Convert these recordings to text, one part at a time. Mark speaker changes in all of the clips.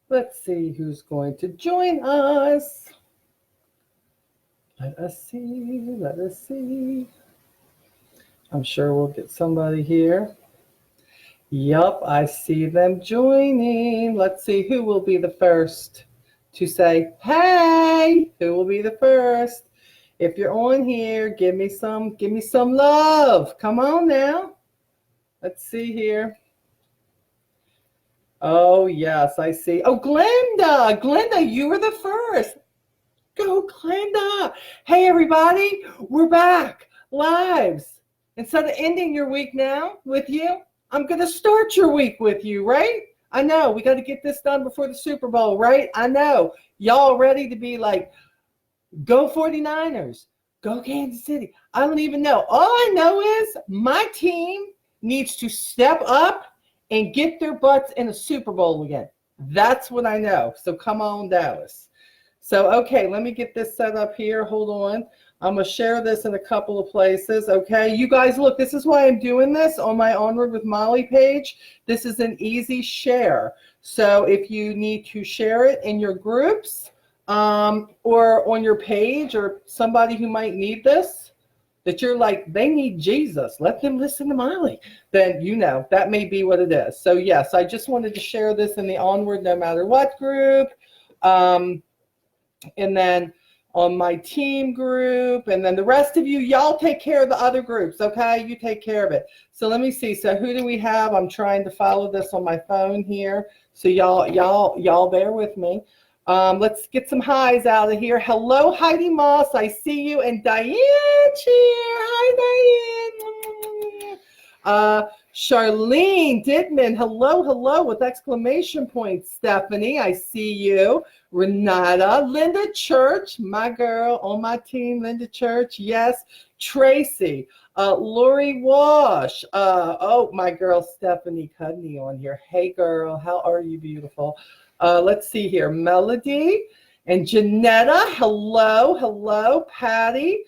Speaker 1: Let's see who's going to join us. Let us see. Let us see. I'm sure we'll get somebody here. Yup, I see them joining. Let's see who will be the first to say, hey, who will be the first? If you're on here, give me some love. Come on now. Let's see here. Oh, yes, I see. Oh, Glenda. Glenda, you were the first. Go, Glenda. Hey, everybody. We're back. Lives. Instead of ending your week now with you, I'm going to start your week with you, right? I know. We got to get this done before the Super Bowl, right? I know. Y'all ready to be like, go 49ers. Go Kansas City. I don't even know. All I know is my team needs to step up and get their butts in a Super Bowl again. That's what I know. So come on, Dallas. So, okay, let me get this set up here. Hold on. I'm going to share this in a couple of places, okay? You guys, look, this is why I'm doing this on my Onward with Molly page. This is an easy share. So if you need to share it in your groups or on your page or somebody who might need this, that you're like, they need Jesus, let them listen to Molly, then you know that may be what it is. So yes, I just wanted to share this in the Onward No Matter What group, and then on my team group, and then the rest of you, y'all take care of the other groups, okay? You take care of it. So let me see. So who do we have? I'm trying to follow this on my phone here. So y'all bear with me. Let's get some highs out of here. Hello, Heidi Moss. I see you. And Diane's here. Hi, Diane. Charlene Didman. Hello, with exclamation points. Stephanie, I see you. Renata. Linda Church, my girl on my team. Linda Church, yes. Tracy. Lori Wash. Oh, my girl Stephanie Cudney on here. Hey, girl. How are you, beautiful? Let's see here. Melody and Janetta. Hello. Patty.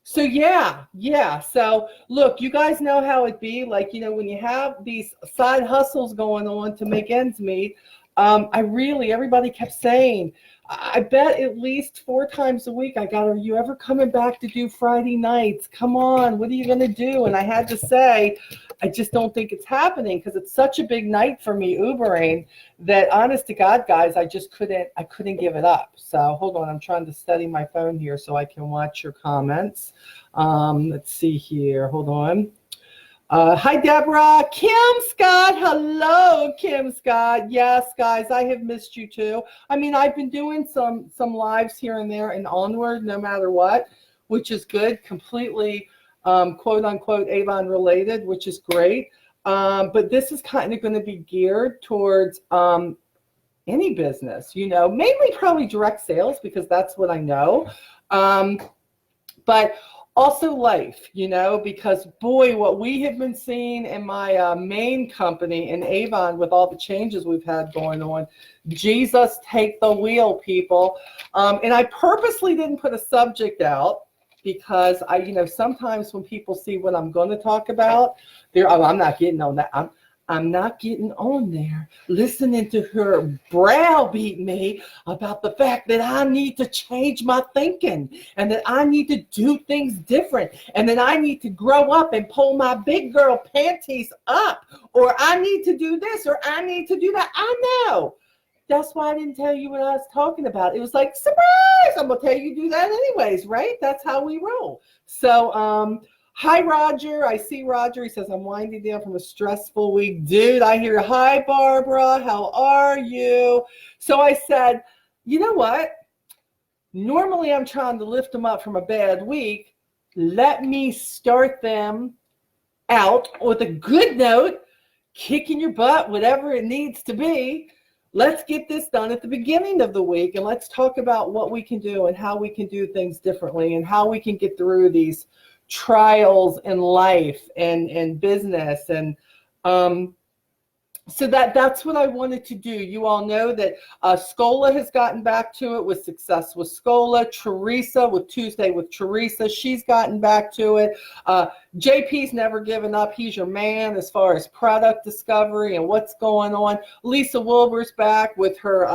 Speaker 1: So yeah. So look, you guys know how it be. Like, you know, when you have these side hustles going on to make ends meet, everybody kept saying, I bet at least 4 times a week are you ever coming back to do Friday nights? Come on, what are you going to do? And I had to say, I just don't think it's happening because it's such a big night for me Ubering that, honest to God, guys, I couldn't give it up. So hold on, I'm trying to study my phone here so I can watch your comments. Let's see here, hold on. Hi, Deborah. Kim Scott. Hello, Kim Scott. Yes, guys, I have missed you too. I mean, I've been doing some lives here and there and Onward No Matter What, which is good, completely quote unquote Avon related, which is great. But this is kind of going to be geared towards any business, you know, mainly probably direct sales because that's what I know. But also life, you know, because boy, what we have been seeing in my main company in Avon with all the changes we've had going on, Jesus, take the wheel, people. And I purposely didn't put a subject out because sometimes when people see what I'm going to talk about, I'm not getting on that. I'm not getting on there listening to her browbeat me about the fact that I need to change my thinking and that I need to do things different and that I need to grow up and pull my big girl panties up, or I need to do this or I need to do that. I know. That's why I didn't tell you what I was talking about. It was like, surprise, I'm going to tell you to do that anyways, right? That's how we roll. So, hi, Roger. I see Roger. He says, I'm winding down from a stressful week. Dude, I hear, hi, Barbara. How are you? So I said, you know what? Normally I'm trying to lift them up from a bad week. Let me start them out with a good note, kicking your butt, whatever it needs to be. Let's get this done at the beginning of the week, and let's talk about what we can do and how we can do things differently and how we can get through these trials in life and business. And So that's what I wanted to do. You all know that Scola has gotten back to it with Success with Scola. Teresa with Tuesday with Teresa, she's gotten back to it. JP's never given up. He's your man as far as product discovery and what's going on. Lisa Wilbur's back with her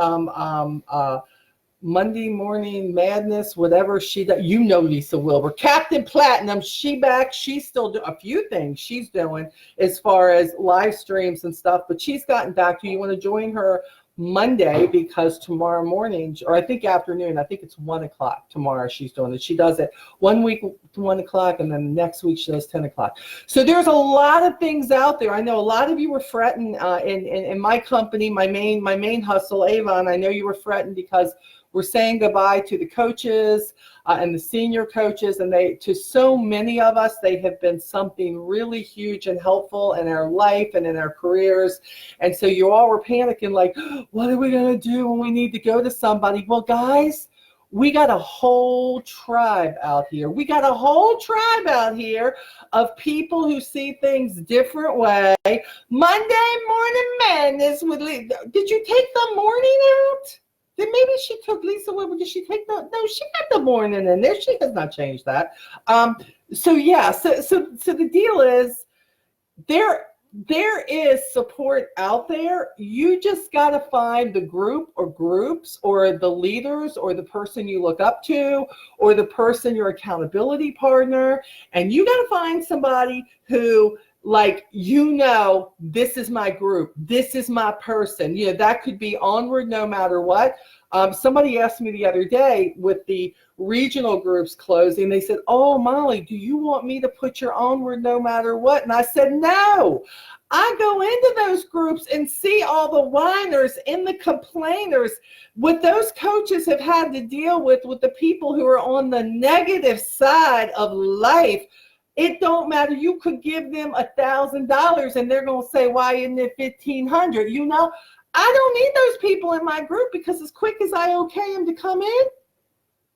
Speaker 1: Monday Morning Madness, whatever she does. You know Lisa Wilbur. Captain Platinum, she back. She's still doing a few things she's doing as far as live streams and stuff, but she's gotten back to you. You want to join her Monday because tomorrow morning, or I think afternoon, I think it's 1 o'clock tomorrow she's doing it. She does it 1 week to 1 o'clock, and then next week she does 10 o'clock. So there's a lot of things out there. I know a lot of you were fretting in my company, my main hustle, Avon. I know you were fretting because we're saying goodbye to the coaches and the senior coaches, and to so many of us, they have been something really huge and helpful in our life and in our careers. And so you all were panicking like, what are we going to do when we need to go to somebody? Well, guys, we got a whole tribe out here. We got a whole tribe out here of people who see things different way. Monday Morning Madness with did you take the morning out? Then maybe she took Lisa Wilbur. Did she take no, she got the morning in there. She has not changed that. So the deal is there is support out there. You just got to find the group or groups or the leaders or the person you look up to or the person, your accountability partner, and you got to find somebody who, like, this is my group, this is my person. That could be Onward no matter what. Somebody asked me the other day with the regional groups closing, they said, oh, Molly, do you want me to put your Onward no matter what? And I said, no. I go into those groups and see all the whiners and the complainers, what those coaches have had to deal with the people who are on the negative side of life. It don't matter. You could give them $1,000 and they're going to say, why isn't it $1,500? I don't need those people in my group because as quick as I okay them to come in,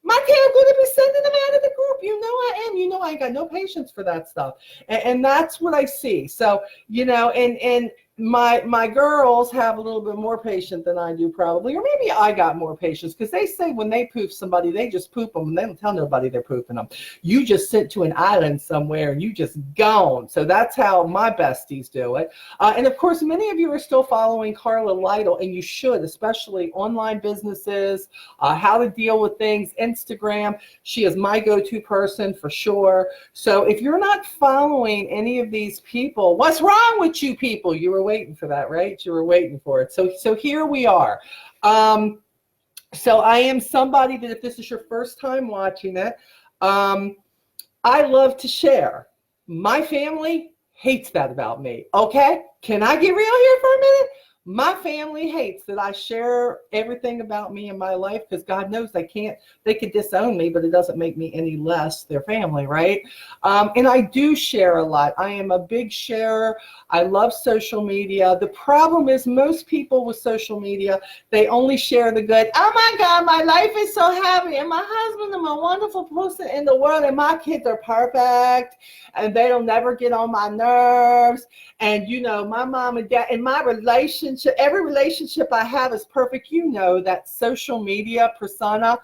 Speaker 1: my tail going to be sending them out of the group. I am. I ain't got no patience for that stuff. And that's what I see. So, and my girls have a little bit more patience than I do probably, or maybe I got more patience because they say when they poop somebody, they just poop them and they don't tell nobody they're pooping them. You just sit to an island somewhere and you just gone. So that's how my besties do it. And of course, many of you are still following Carla Lytle, and you should, especially online businesses, how to deal with things, Instagram. She is my go-to person for sure. So if you're not following any of these people, what's wrong with you people? You were waiting for that, right? You were waiting for it. So here we are. So I am somebody that if this is your first time watching it, I love to share. My family hates that about me. Okay? Can I get real here for a minute? My family hates that I share everything about me in my life because God knows they could disown me, but it doesn't make me any less their family, right? And I do share a lot. I am a big sharer. I love social media. The problem is most people with social media, they only share the good. Oh my God, my life is so happy. And my husband is the wonderful person in the world. And my kids are perfect. And they'll never get on my nerves. And, my mom and dad, and my relationship, every relationship I have is perfect. That social media persona,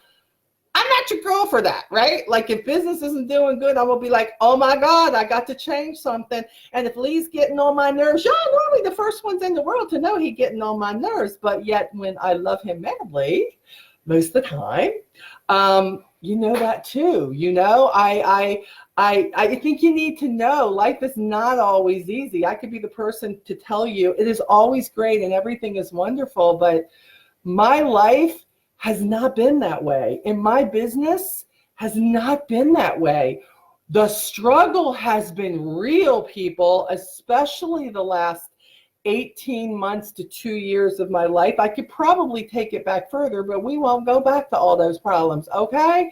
Speaker 1: I'm not your girl for that, right? Like if business isn't doing good, I'm going to be like, oh my God, I got to change something. And if Lee's getting on my nerves, y'all normally the first ones in the world to know he's getting on my nerves. But yet when I love him madly, most of the time, you know that too. I think you need to know life is not always easy. I could be the person to tell you it is always great and everything is wonderful, but my life has not been that way. And my business has not been that way. The struggle has been real, people, especially the last 18 months to 2 years of my life. I could probably take it back further, but we won't go back to all those problems. Okay.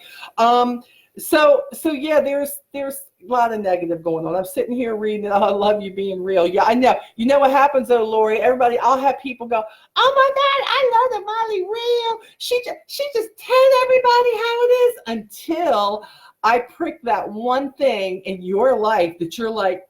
Speaker 1: So yeah, there's a lot of negative going on. I'm sitting here reading it. Oh, I love you being real. Yeah, I know. You know what happens though, Lori? I'll have people go, oh my God, I love the Molly real. She just tell everybody how it is, until I prick that one thing in your life that you're like,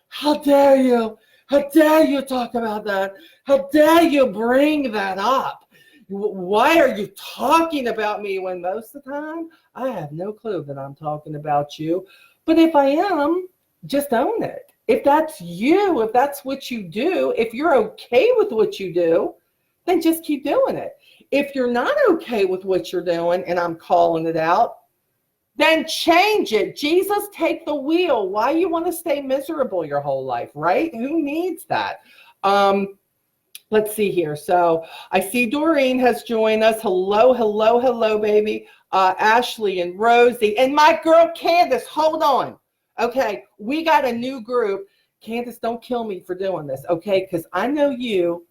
Speaker 1: how dare you? How dare you talk about that? How dare you bring that up? Why are you talking about me when most of the time I have no clue that I'm talking about you? But if I am, just own it. If that's you, if that's what you do, if you're okay with what you do, then just keep doing it. If you're not okay with what you're doing and I'm calling it out, then change it. Jesus, take the wheel. Why you want to stay miserable your whole life, right? Who needs that? Let's see here. So I see Doreen has joined us. Hello, hello, hello, baby. Ashley and Rosie and my girl Candace. Hold on. Okay, we got a new group. Candace, don't kill me for doing this, okay? Because I know you.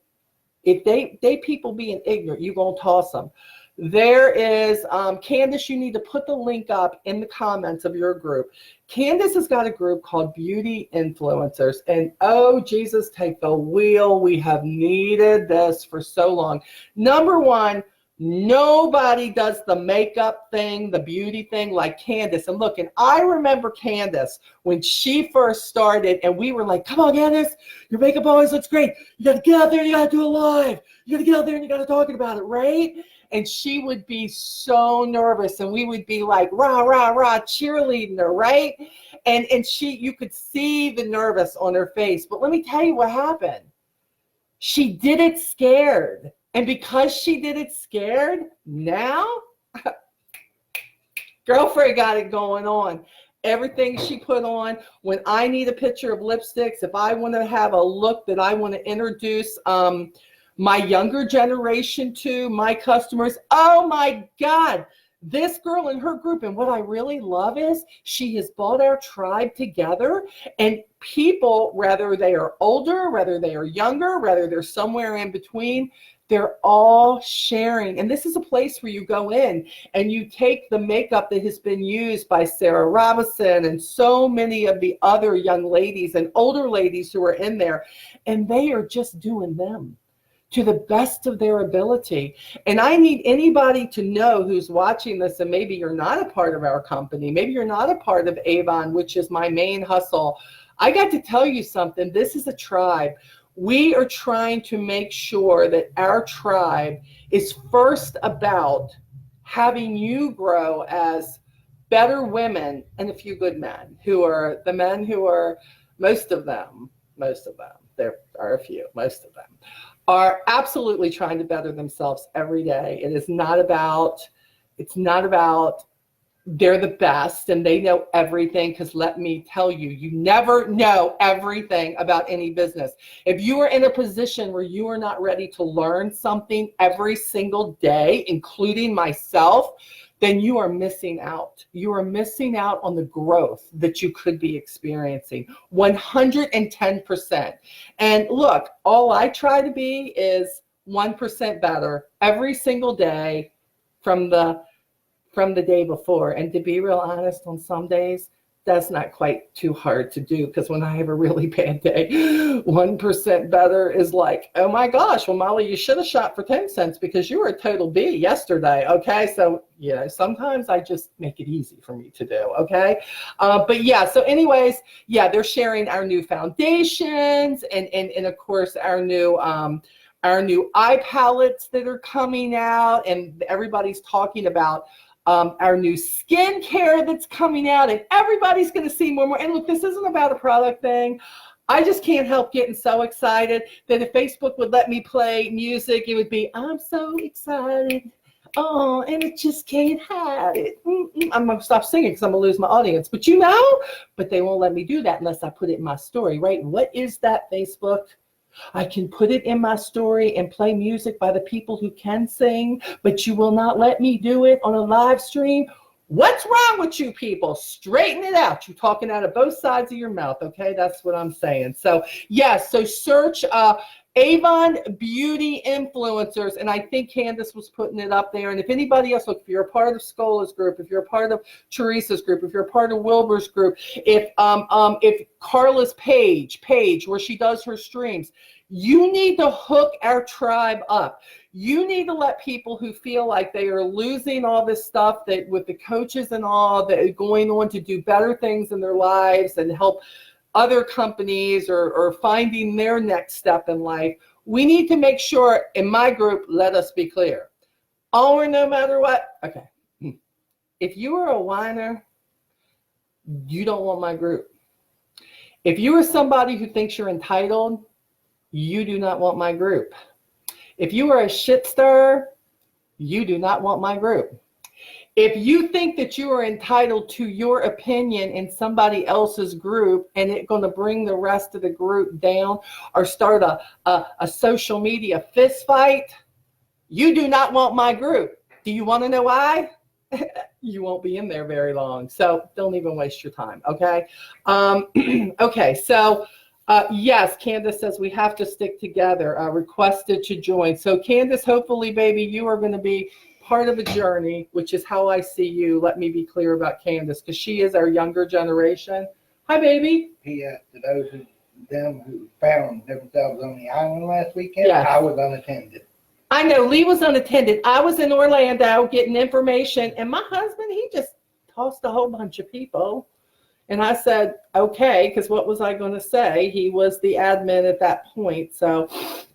Speaker 1: If they people being ignorant, you're going to toss them. There is, Candace, you need to put the link up in the comments of your group. Candace has got a group called Beauty Influencers. And oh, Jesus, take the wheel. We have needed this for so long. Number one, nobody does the makeup thing, the beauty thing like Candace. And look, and I remember Candace when she first started and we were like, come on, Candace, your makeup always looks great. You got to get out there, you got to do it live. You got to get out there and you got to talk about it, right? And she would be so nervous and we would be like, rah, rah, rah, cheerleading her, right? And you could see the nervous on her face. But let me tell you what happened. She did it scared. And because she did it scared, now, girlfriend got it going on. Everything she put on, when I need a picture of lipsticks, if I want to have a look that I want to introduce my younger generation to, my customers, oh my God, this girl in her group, and what I really love is she has brought our tribe together, and people, whether they are older, whether they are younger, whether they're somewhere in between, they're all sharing. And this is a place where you go in and you take the makeup that has been used by Sarah Robinson and so many of the other young ladies and older ladies who are in there, and they are just doing them to the best of their ability. And I need anybody to know who's watching this, and maybe you're not a part of our company, maybe you're not a part of Avon, which is my main hustle. I got to tell you something. This is a tribe. We are trying to make sure that our tribe is first about having you grow as better women and a few good men who are the men who are, most of them, there are a few, most of them are absolutely trying to better themselves every day. It's not about they're the best and they know everything, because let me tell you, you never know everything about any business. If you are in a position where you are not ready to learn something every single day, including myself, then you are missing out. You are missing out on the growth that you could be experiencing 110%. And look, all I try to be is 1% better every single day from the day before. And to be real honest, on some days, that's not quite too hard to do, because when I have a really bad day, 1% better is like, oh my gosh, well, Molly, you should have shot for 10 cents because you were a total B yesterday. Okay. So, sometimes I just make it easy for me to do. Okay. But yeah, so anyways, yeah, they're sharing our new foundations and of course our new eye palettes that are coming out, and everybody's talking about our new skincare that's coming out, and everybody's going to see more and more. And look, this isn't about a product thing. I just can't help getting so excited that if Facebook would let me play music, it would be, I'm so excited. Oh, and it just can't hide it. I'm going to stop singing because I'm going to lose my audience. But but they won't let me do that unless I put it in my story, right? What is that, Facebook? I can put it in my story and play music by the people who can sing, but you will not let me do it on a live stream. What's wrong with you people? Straighten it out. You're talking out of both sides of your mouth, okay? That's what I'm saying. So, yes, so search Avon Beauty Influencers, and I think Candace was putting it up there. And if anybody else, look, if you're a part of Scola's group, if you're a part of Teresa's group, if you're a part of Wilbur's group, if Carla's page where she does her streams, you need to hook our tribe up. You need to let people who feel like they are losing all this stuff that with the coaches and all that are going on to do better things in their lives and help other companies or finding their next step in life, we need to make sure, in my group, let us be clear. All or no matter what, okay. If you are a whiner, you don't want my group. If you are somebody who thinks you're entitled, you do not want my group. If you are a shit stirrer, you do not want my group. If you think that you are entitled to your opinion in somebody else's group and it's going to bring the rest of the group down or start a social media fist fight, you do not want my group. Do you want to know why? You won't be in there very long. So don't even waste your time, okay? Okay, so yes, Candace says we have to stick together, requested to join. So Candace, hopefully, baby, you are going to be part of a journey, which is how I see you. Let me be clear about Candace, because she is our younger generation. Hi, baby.
Speaker 2: To those who found themselves on the island last weekend,
Speaker 1: yes.
Speaker 2: I was unattended.
Speaker 1: I know, Lee was unattended. I was in Orlando getting information, and my husband, he just tossed a whole bunch of people. And I said, okay, because what was I going to say? He was the admin at that point, so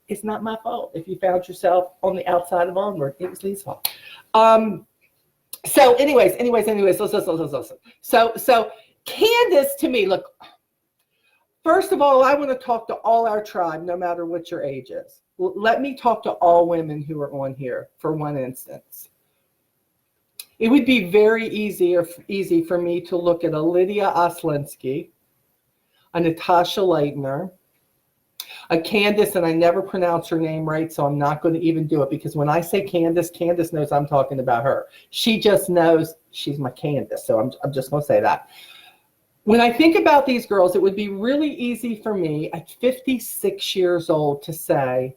Speaker 1: it's not my fault if you found yourself on the outside of Onward. It was Lee's fault. So anyways, listen. So Candace, to me, look, first of all, I want to talk to all our tribe, no matter what your age is. Let me talk to all women who are on here for one instance. It would be very easy for me to look at a Lydia Oslinski, a Natasha Leitner, a Candace, and I never pronounce her name right, so I'm not going to even do it, because when I say Candace, Candace knows I'm talking about her. She just knows she's my Candace, so I'm just going to say that. When I think about these girls, it would be really easy for me at 56 years old to say,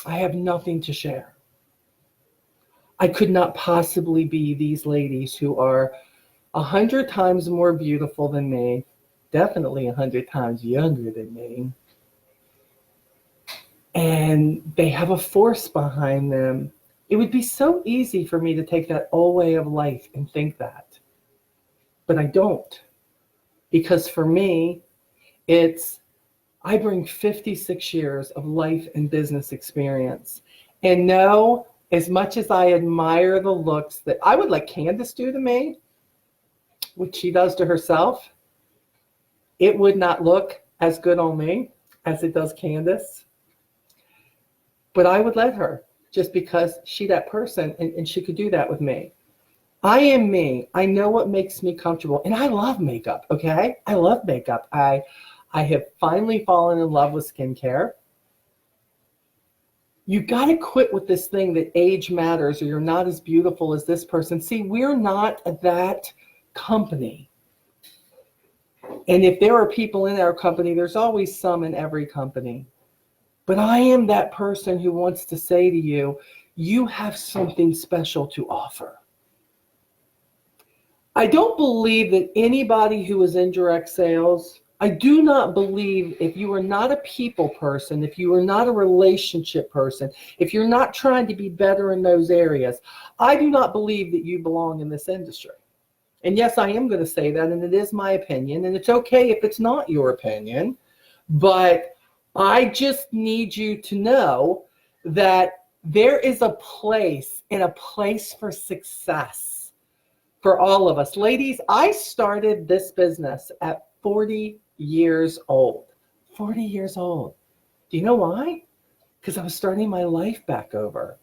Speaker 1: I have nothing to share. I could not possibly be these ladies who are 100 times more beautiful than me, definitely 100 times younger than me, and they have a force behind them. It would be so easy for me to take that old way of life and think that, but I don't. Because for me, I bring 56 years of life and business experience. And know, as much as I admire the looks that I would let Candace do to me, what she does to herself, it would not look as good on me as it does Candace. But I would let her, just because she's that person and she could do that with me. I am me. I know what makes me comfortable. And I love makeup, okay? I love makeup. I have finally fallen in love with skincare. You got to quit with this thing that age matters or you're not as beautiful as this person. See, we're not that company. And if there are people in our company, there's always some in every company. But I am that person who wants to say to you, you have something special to offer. I don't believe that anybody who is in direct sales, I do not believe, if you are not a people person, if you are not a relationship person, if you're not trying to be better in those areas, I do not believe that you belong in this industry. And yes, I am going to say that, and it is my opinion, and it's okay if it's not your opinion, but I just need you to know that there is a place, and a place for success for all of us. Ladies, I started this business at 40 years old. 40 years old. Do you know why? Because I was starting my life back over.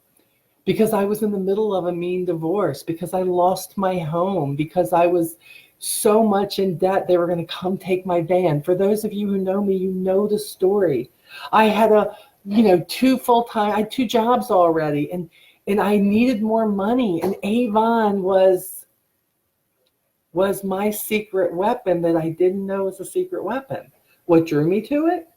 Speaker 1: Because I was in the middle of a mean divorce. Because I lost my home. Because I was so much in debt, they were going to come take my van. For those of you who know me, you know the story. I had I had 2 jobs already, and I needed more money. And Avon was my secret weapon that I didn't know was a secret weapon. What drew me to it?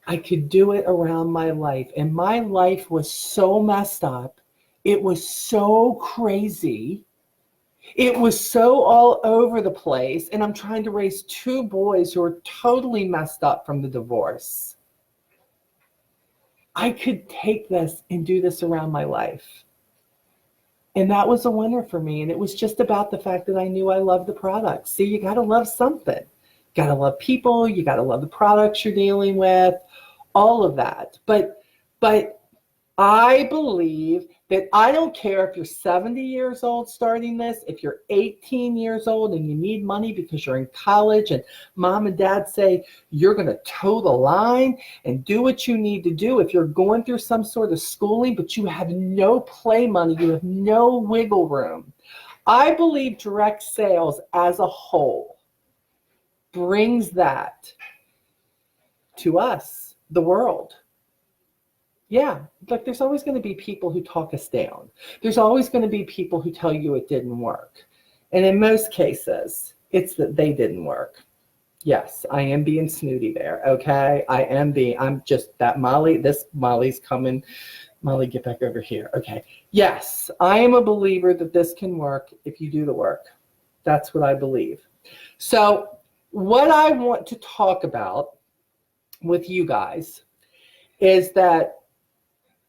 Speaker 1: I could do it around my life. And my life was so messed up. It was so crazy. It was so all over the place. And I'm trying to raise 2 boys who are totally messed up from the divorce. I could take this and do this around my life. And that was a winner for me. And it was just about the fact that I knew I loved the product. See, you got to love something. got to love people. You got to love the products you're dealing with, all of that. But I believe that I don't care if you're 70 years old starting this, if you're 18 years old and you need money because you're in college and mom and dad say you're going to toe the line and do what you need to do. If you're going through some sort of schooling, but you have no play money, you have no wiggle room. I believe direct sales as a whole brings that to us, the world. Yeah, like there's always going to be people who talk us down. There's always going to be people who tell you it didn't work. And in most cases, it's that they didn't work. Yes, I am being snooty there, okay? I'm just that Molly's coming. Molly, get back over here. Okay. Yes, I am a believer that this can work if you do the work. That's what I believe. So what I want to talk about with you guys is that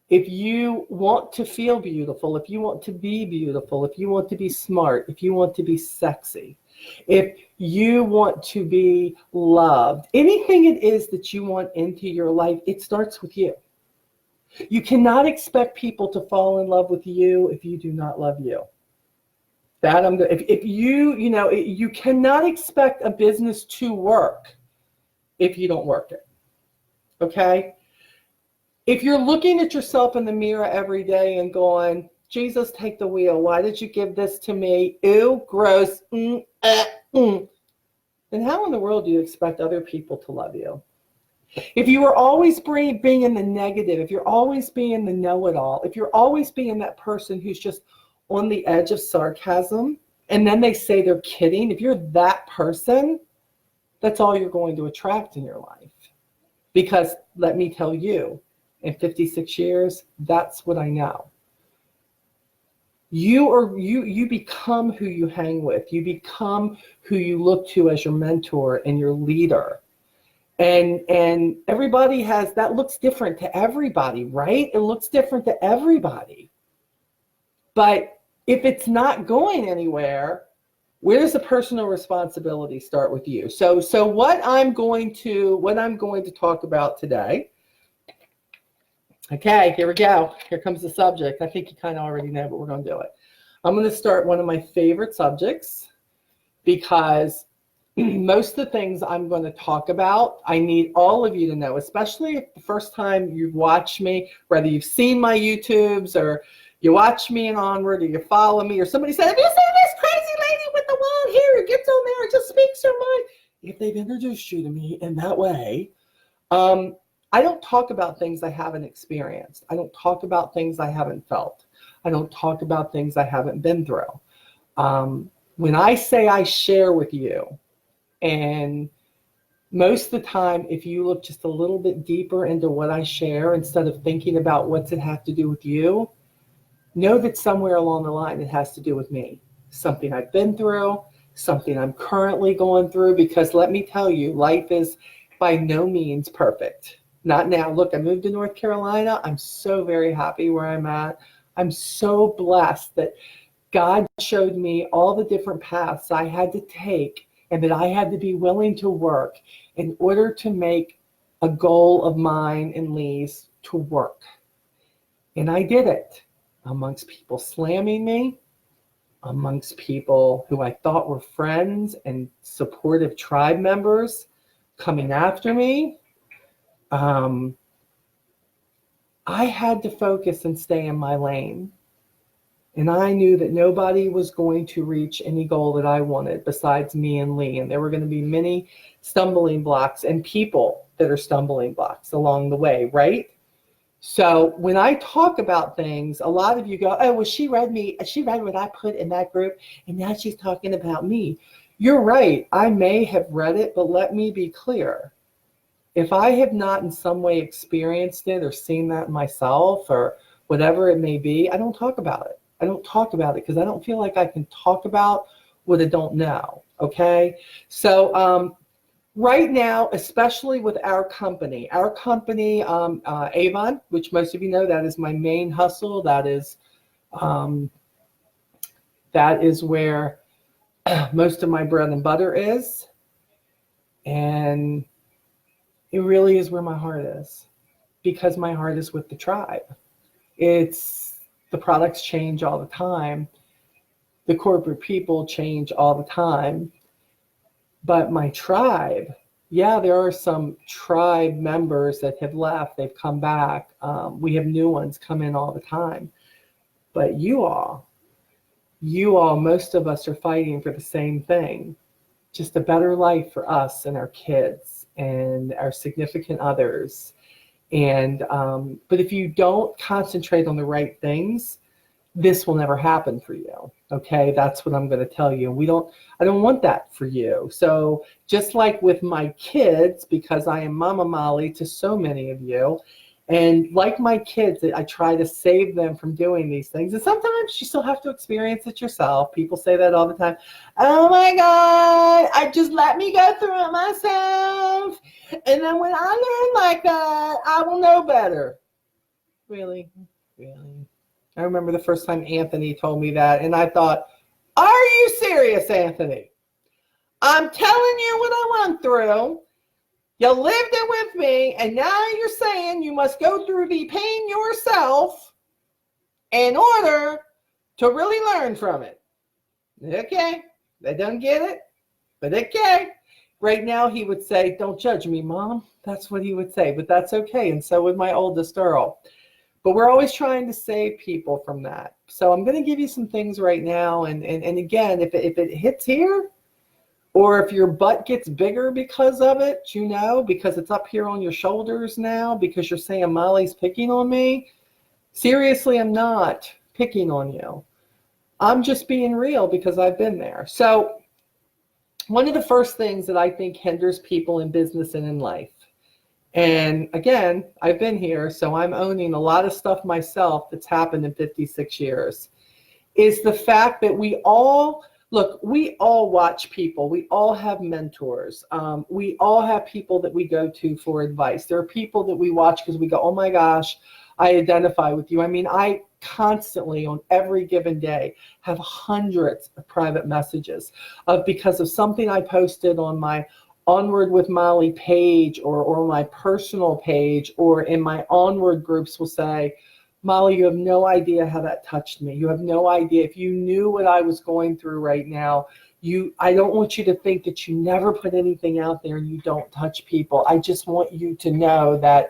Speaker 1: if you want to feel beautiful, if you want to be beautiful, if you want to be smart, if you want to be sexy, if you want to be loved, anything it is that you want into your life, it starts with you. You cannot expect people to fall in love with you if you do not love you. That I'm good. If you cannot expect a business to work if you don't work it. Okay? If you're looking at yourself in the mirror every day and going, Jesus, take the wheel. Why did you give this to me? Ew, gross. Then how in the world do you expect other people to love you? If you are always being in the negative, if you're always being the know-it-all, if you're always being that person who's just on the edge of sarcasm, and then they say they're kidding, if you're that person, that's all you're going to attract in your life. Because let me tell you, in 56 years, that's what I know. You become who you hang with. You become who you look to as your mentor and your leader. And everybody has, that looks different to everybody, right? It looks different to everybody. But if it's not going anywhere, where does the personal responsibility start with you? So what I'm going to talk about today. Okay, here we go. Here comes the subject. I think you kind of already know, but we're going to do it. I'm going to start one of my favorite subjects because most of the things I'm going to talk about, I need all of you to know, especially if the first time you've watched me, whether you've seen my YouTubes or you watch me and onward or you follow me or somebody said, have you seen this crazy lady with the wild hair who gets on there and just speaks her mind? If they've introduced you to me in that way, I don't talk about things I haven't experienced. I don't talk about things I haven't felt. I don't talk about things I haven't been through. When I say I share with you, and most of the time, if you look just a little bit deeper into what I share, instead of thinking about what's it have to do with you, know that somewhere along the line it has to do with me. Something I've been through, something I'm currently going through, because let me tell you, life is by no means perfect. Not now. Look, I moved to North Carolina. I'm so very happy where I'm at. I'm so blessed that God showed me all the different paths I had to take and that I had to be willing to work in order to make a goal of mine and Lee's to work. And I did it amongst people slamming me, amongst people who I thought were friends and supportive tribe members coming after me. I had to focus and stay in my lane. And I knew that nobody was going to reach any goal that I wanted besides me and Lee. And there were going to be many stumbling blocks and people that are stumbling blocks along the way, right? So when I talk about things, a lot of you go, oh, well, she read what I put in that group, and now she's talking about me. You're right. I may have read it, but let me be clear. If I have not in some way experienced it or seen that myself or whatever it may be, I don't talk about it. I don't talk about it because I don't feel like I can talk about what I don't know, okay? So right now, especially with our company, Avon, which most of you know, that is my main hustle. That is where most of my bread and butter is. And it really is where my heart is, because my heart is with the tribe. It's the products change all the time. The corporate people change all the time. But my tribe, yeah, there are some tribe members that have left. They've come back. We have new ones come in all the time. But you all, most of us are fighting for the same thing, just a better life for us and our kids and our significant others. And but if you don't concentrate on the right things, this will never happen for you. Okay, that's what I'm going to tell you. I don't want that for you. So just like with my kids, because I am Mama Molly to so many of you, and like my kids, I try to save them from doing these things. And sometimes you still have to experience it yourself. People say that all the time. Oh my God, I just let me go through it myself. And then when I learn like that, I will know better. Really? Really? I remember the first time Anthony told me that, and I thought, are you serious, Anthony? I'm telling you what I went through. You lived it with me, and now you're saying you must go through the pain yourself in order to really learn from it. Okay, they don't get it, but okay. Right now he would say, don't judge me, Mom. That's what he would say, but that's okay, and so would my oldest Earl. But we're always trying to save people from that. So I'm going to give you some things right now, and again, if it hits here, or if your butt gets bigger because of it, because it's up here on your shoulders now, because you're saying Molly's picking on me. Seriously, I'm not picking on you. I'm just being real because I've been there. So one of the first things that I think hinders people in business and in life, and again, I've been here, so I'm owning a lot of stuff myself that's happened in 56 years, is the fact that we all watch people. We all have mentors. We all have people that we go to for advice. There are people that we watch because we go, oh my gosh, I identify with you. I mean, I constantly on every given day have hundreds of private messages because of something I posted on my Onward with Molly page or my personal page, or in my Onward groups will say, Molly, you have no idea how that touched me. You have no idea. If you knew what I was going through right now, I don't want you to think that you never put anything out there and you don't touch people. I just want you to know that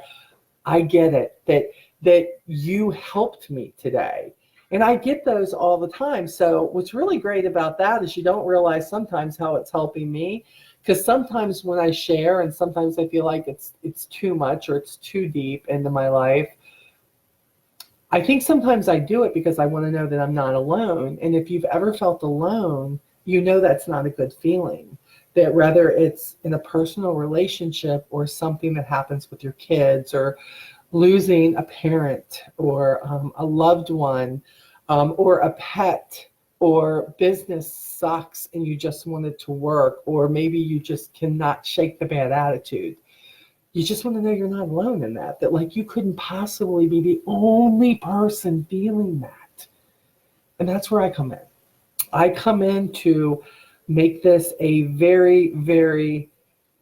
Speaker 1: I get it, that you helped me today. And I get those all the time. So what's really great about that is you don't realize sometimes how it's helping me. Because sometimes when I share, and sometimes I feel like it's too much or it's too deep into my life, I think sometimes I do it because I want to know that I'm not alone. And if you've ever felt alone, you know that's not a good feeling. That whether it's in a personal relationship or something that happens with your kids, or losing a parent or a loved one, or a pet, or business sucks and you just want it to work, or maybe you just cannot shake the bad attitude. You just want to know you're not alone in that like you couldn't possibly be the only person feeling that. And that's where I come in. I come in to make this a very, very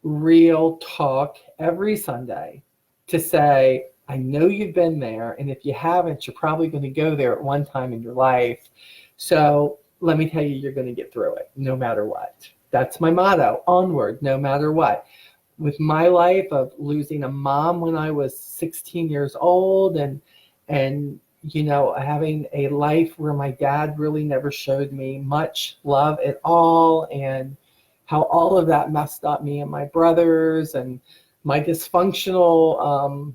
Speaker 1: real talk every Sunday to say, I know you've been there, and if you haven't, you're probably going to go there at one time in your life. So let me tell you, you're going to get through it no matter what. That's my motto, onward, no matter what. With my life of losing a mom when I was 16 years old, and having a life where my dad really never showed me much love at all, and how all of that messed up me and my brothers, and my dysfunctional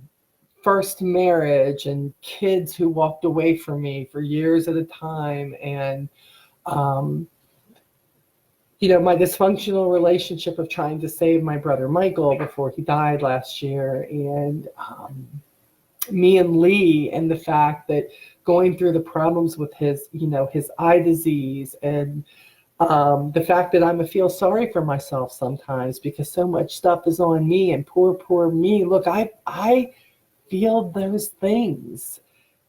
Speaker 1: first marriage, and kids who walked away from me for years at a time, and my dysfunctional relationship of trying to save my brother Michael before he died last year, and me and Lee, and the fact that going through the problems with his eye disease, and the fact that I'm feel sorry for myself sometimes because so much stuff is on me, and poor me. Look, I feel those things,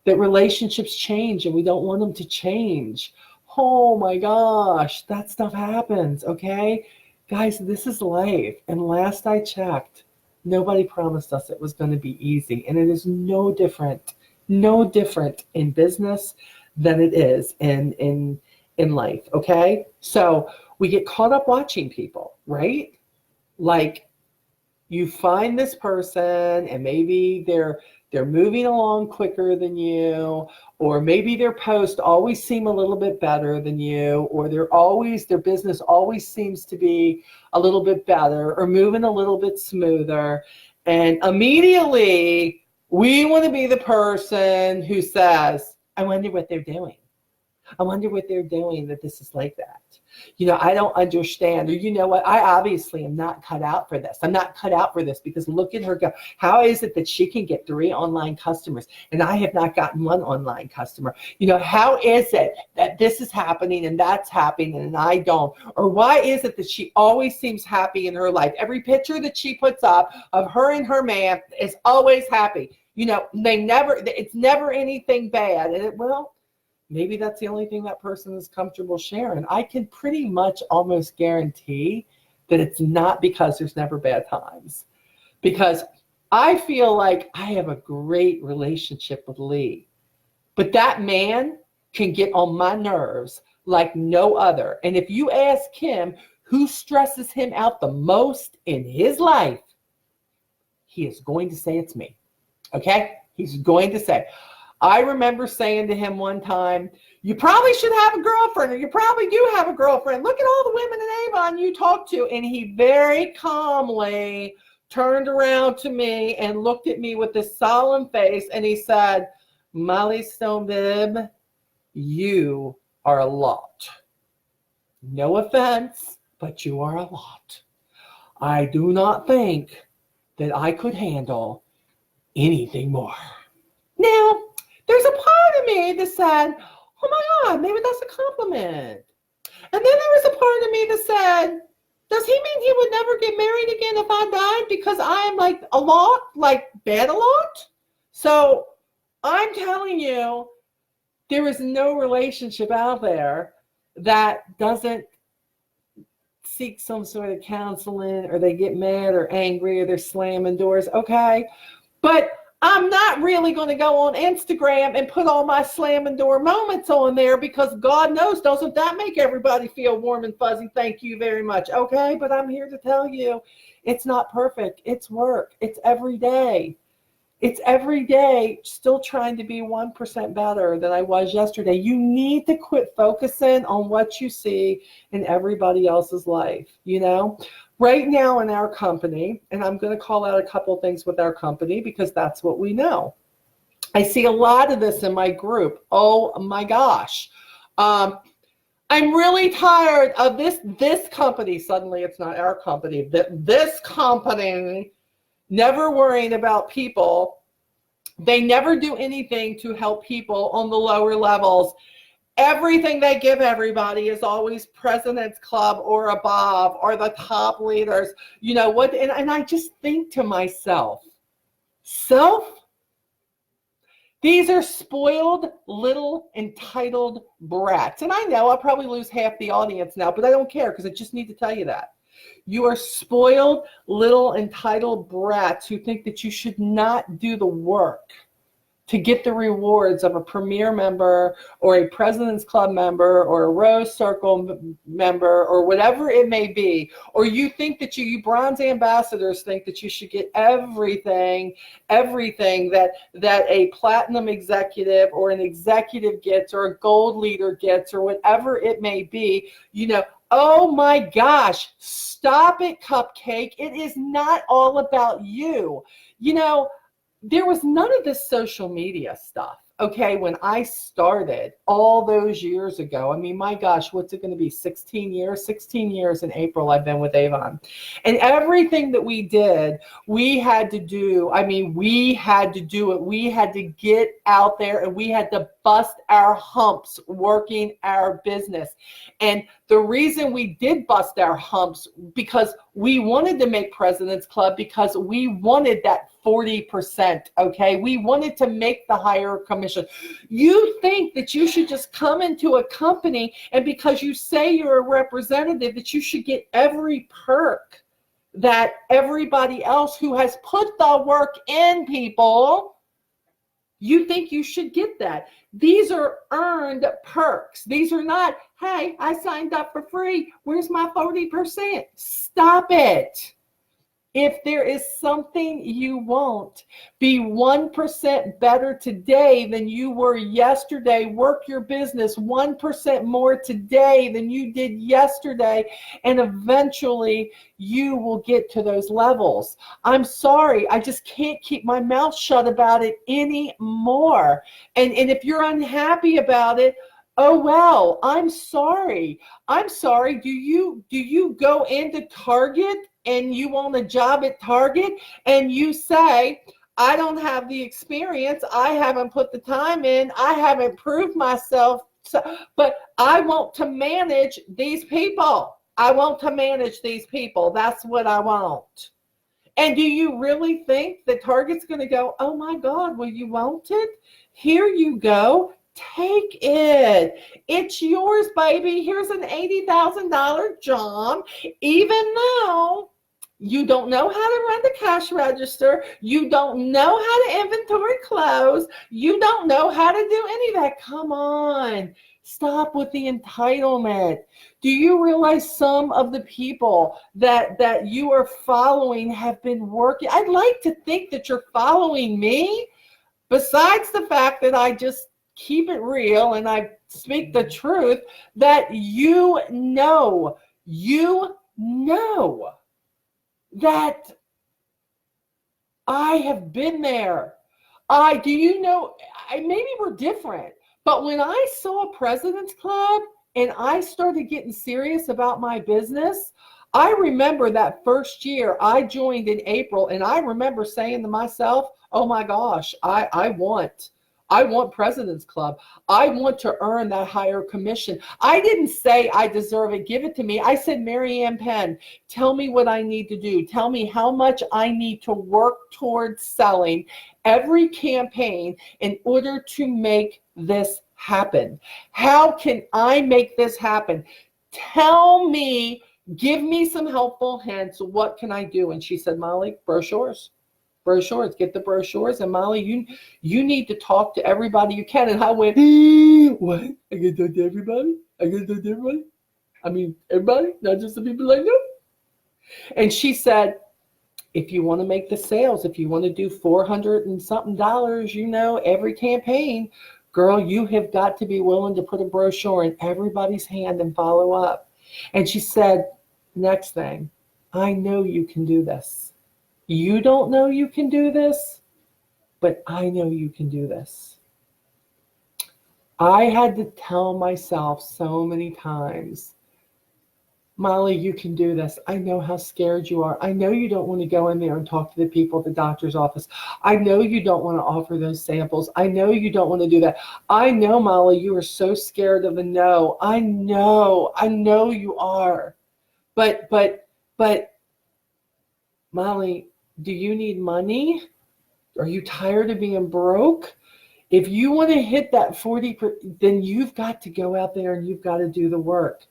Speaker 1: that relationships change and we don't want them to change. Oh my gosh, that stuff happens, okay? Guys, this is life. And last I checked, nobody promised us it was going to be easy. And it is no different in business than it is in life. Okay. So we get caught up watching people, right? Like, you find this person and maybe they're moving along quicker than you, or maybe their posts always seem a little bit better than you, or their business always seems to be a little bit better or moving a little bit smoother. And immediately we want to be the person who says, I wonder what they're doing. I wonder what they're doing that this is like that. I don't understand. Or you know what? I obviously am not cut out for this. I'm not cut out for this because look at her go. How is it that she can get 3 online customers and I have not gotten 1 online customer? How is it that this is happening and that's happening and I don't? Or why is it that she always seems happy in her life? Every picture that she puts up of her and her man is always happy. It's never anything bad. And maybe that's the only thing that person is comfortable sharing. I can pretty much almost guarantee that it's not because there's never bad times. Because I feel like I have a great relationship with Lee. But that man can get on my nerves like no other. And if you ask him who stresses him out the most in his life, he is going to say it's me. Okay? He's going to say, I remember saying to him one time, you probably should have a girlfriend, or you probably do have a girlfriend. Look at all the women in Avon you talk to. And he very calmly turned around to me and looked at me with this solemn face. And he said, Molly Stonebib, you are a lot. No offense, but you are a lot. I do not think that I could handle anything more. Now, there's a part of me that said, oh my God, maybe that's a compliment. And then there was a part of me that said, does he mean he would never get married again if I died because I'm bad a lot? So I'm telling you, there is no relationship out there that doesn't seek some sort of counseling, or they get mad or angry or they're slamming doors. Okay. But I'm not really going to go on Instagram and put all my slamming door moments on there because God knows, doesn't that make everybody feel warm and fuzzy? Thank you very much. Okay, but I'm here to tell you it's not perfect. It's work. It's every day. It's every day still trying to be 1% better than I was yesterday. You need to quit focusing on what you see in everybody else's life, Right now in our company, and I'm going to call out a couple things with our company because that's what we know. I see a lot of this in my group. Oh my gosh. I'm really tired of this company. Suddenly it's not our company. This company never worrying about people. They never do anything to help people on the lower levels. Everything they give everybody is always President's Club or above, or the top leaders. And I just think to myself, these are spoiled little entitled brats. And I know I'll probably lose half the audience now, but I don't care because I just need to tell you that. You are spoiled little entitled brats who think that you should not do the work to get the rewards of a Premier member or a President's Club member or a Rose Circle member or whatever it may be. Or you think that you bronze ambassadors think that you should get everything that a platinum executive or an executive gets or a gold leader gets or whatever it may be. Oh my gosh, stop it, Cupcake. It is not all about you. There was none of this social media stuff, okay, when I started all those years ago. I mean, my gosh, what's it going to be, 16 years? 16 years in April I've been with Avon. And everything that we did, we had to do. I mean, we had to do it. We had to get out there and we had to bust our humps working our business. And the reason we did bust our humps because we wanted to make President's Club because we wanted that 40%, okay? We wanted to make the higher commission. commission. You think that you should just come into a company and because you say you're a representative, that you should get every perk that everybody else who has put the work in, people. You think you should get that. These are earned perks. These are not, hey, I signed up for free. Where's my 40%? Stop it. If there is something you want, be 1% better today than you were yesterday. Work your business 1% more today than you did yesterday, and eventually you will get to those levels. I'm sorry, I just can't keep my mouth shut about it anymore. And if you're unhappy about it, oh well, I'm sorry. I'm sorry. Do you go into Target and you want a job at Target and you say, I don't have the experience, I haven't put the time in, I haven't proved myself, but I want to manage these people. I want to manage these people. That's what I want. And do you really think that Target's going to go, oh my God, well, you want it? Here you go. Take it. It's yours, baby. Here's an $80,000 job. Even though you don't know how to run the cash register, you don't know how to inventory clothes, you don't know how to do any of that. Come on. Stop with the entitlement. Do you realize some of the people that you are following have been working? I'd like to think that you're following me, besides the fact that I just keep it real and I speak the truth, that you know that I have been there. Do you know, maybe we're different, but when I saw President's Club and I started getting serious about my business, I remember that first year I joined in April, and I remember saying to myself, oh my gosh, I want President's Club. I want to earn that higher commission. I didn't say I deserve it, give it to me. I said, Mary Ann Penn, tell me what I need to do. Tell me how much I need to work towards selling every campaign in order to make this happen. How can I make this happen? Tell me, give me some helpful hints. What can I do? And she said, Molly, brochures, get the brochures. And Molly, you need to talk to everybody you can. And I went, what? I got to talk to everybody? I mean, everybody, not just the people I know. And she said, if you want to make the sales, if you want to do $400 and something, every campaign, girl, you have got to be willing to put a brochure in everybody's hand and follow up. And she said, next thing, I know you can do this. You don't know you can do this, but I know you can do this. I had to tell myself so many times, Molly, you can do this. I know how scared you are. I know you don't want to go in there and talk to the people at the doctor's office. I know you don't want to offer those samples. I know you don't want to do that. I know, Molly, you are so scared of a no. I know you are. But Molly, do you need money? Are you tired of being broke? If you want to hit that 40%, then you've got to go out there and you've got to do the work.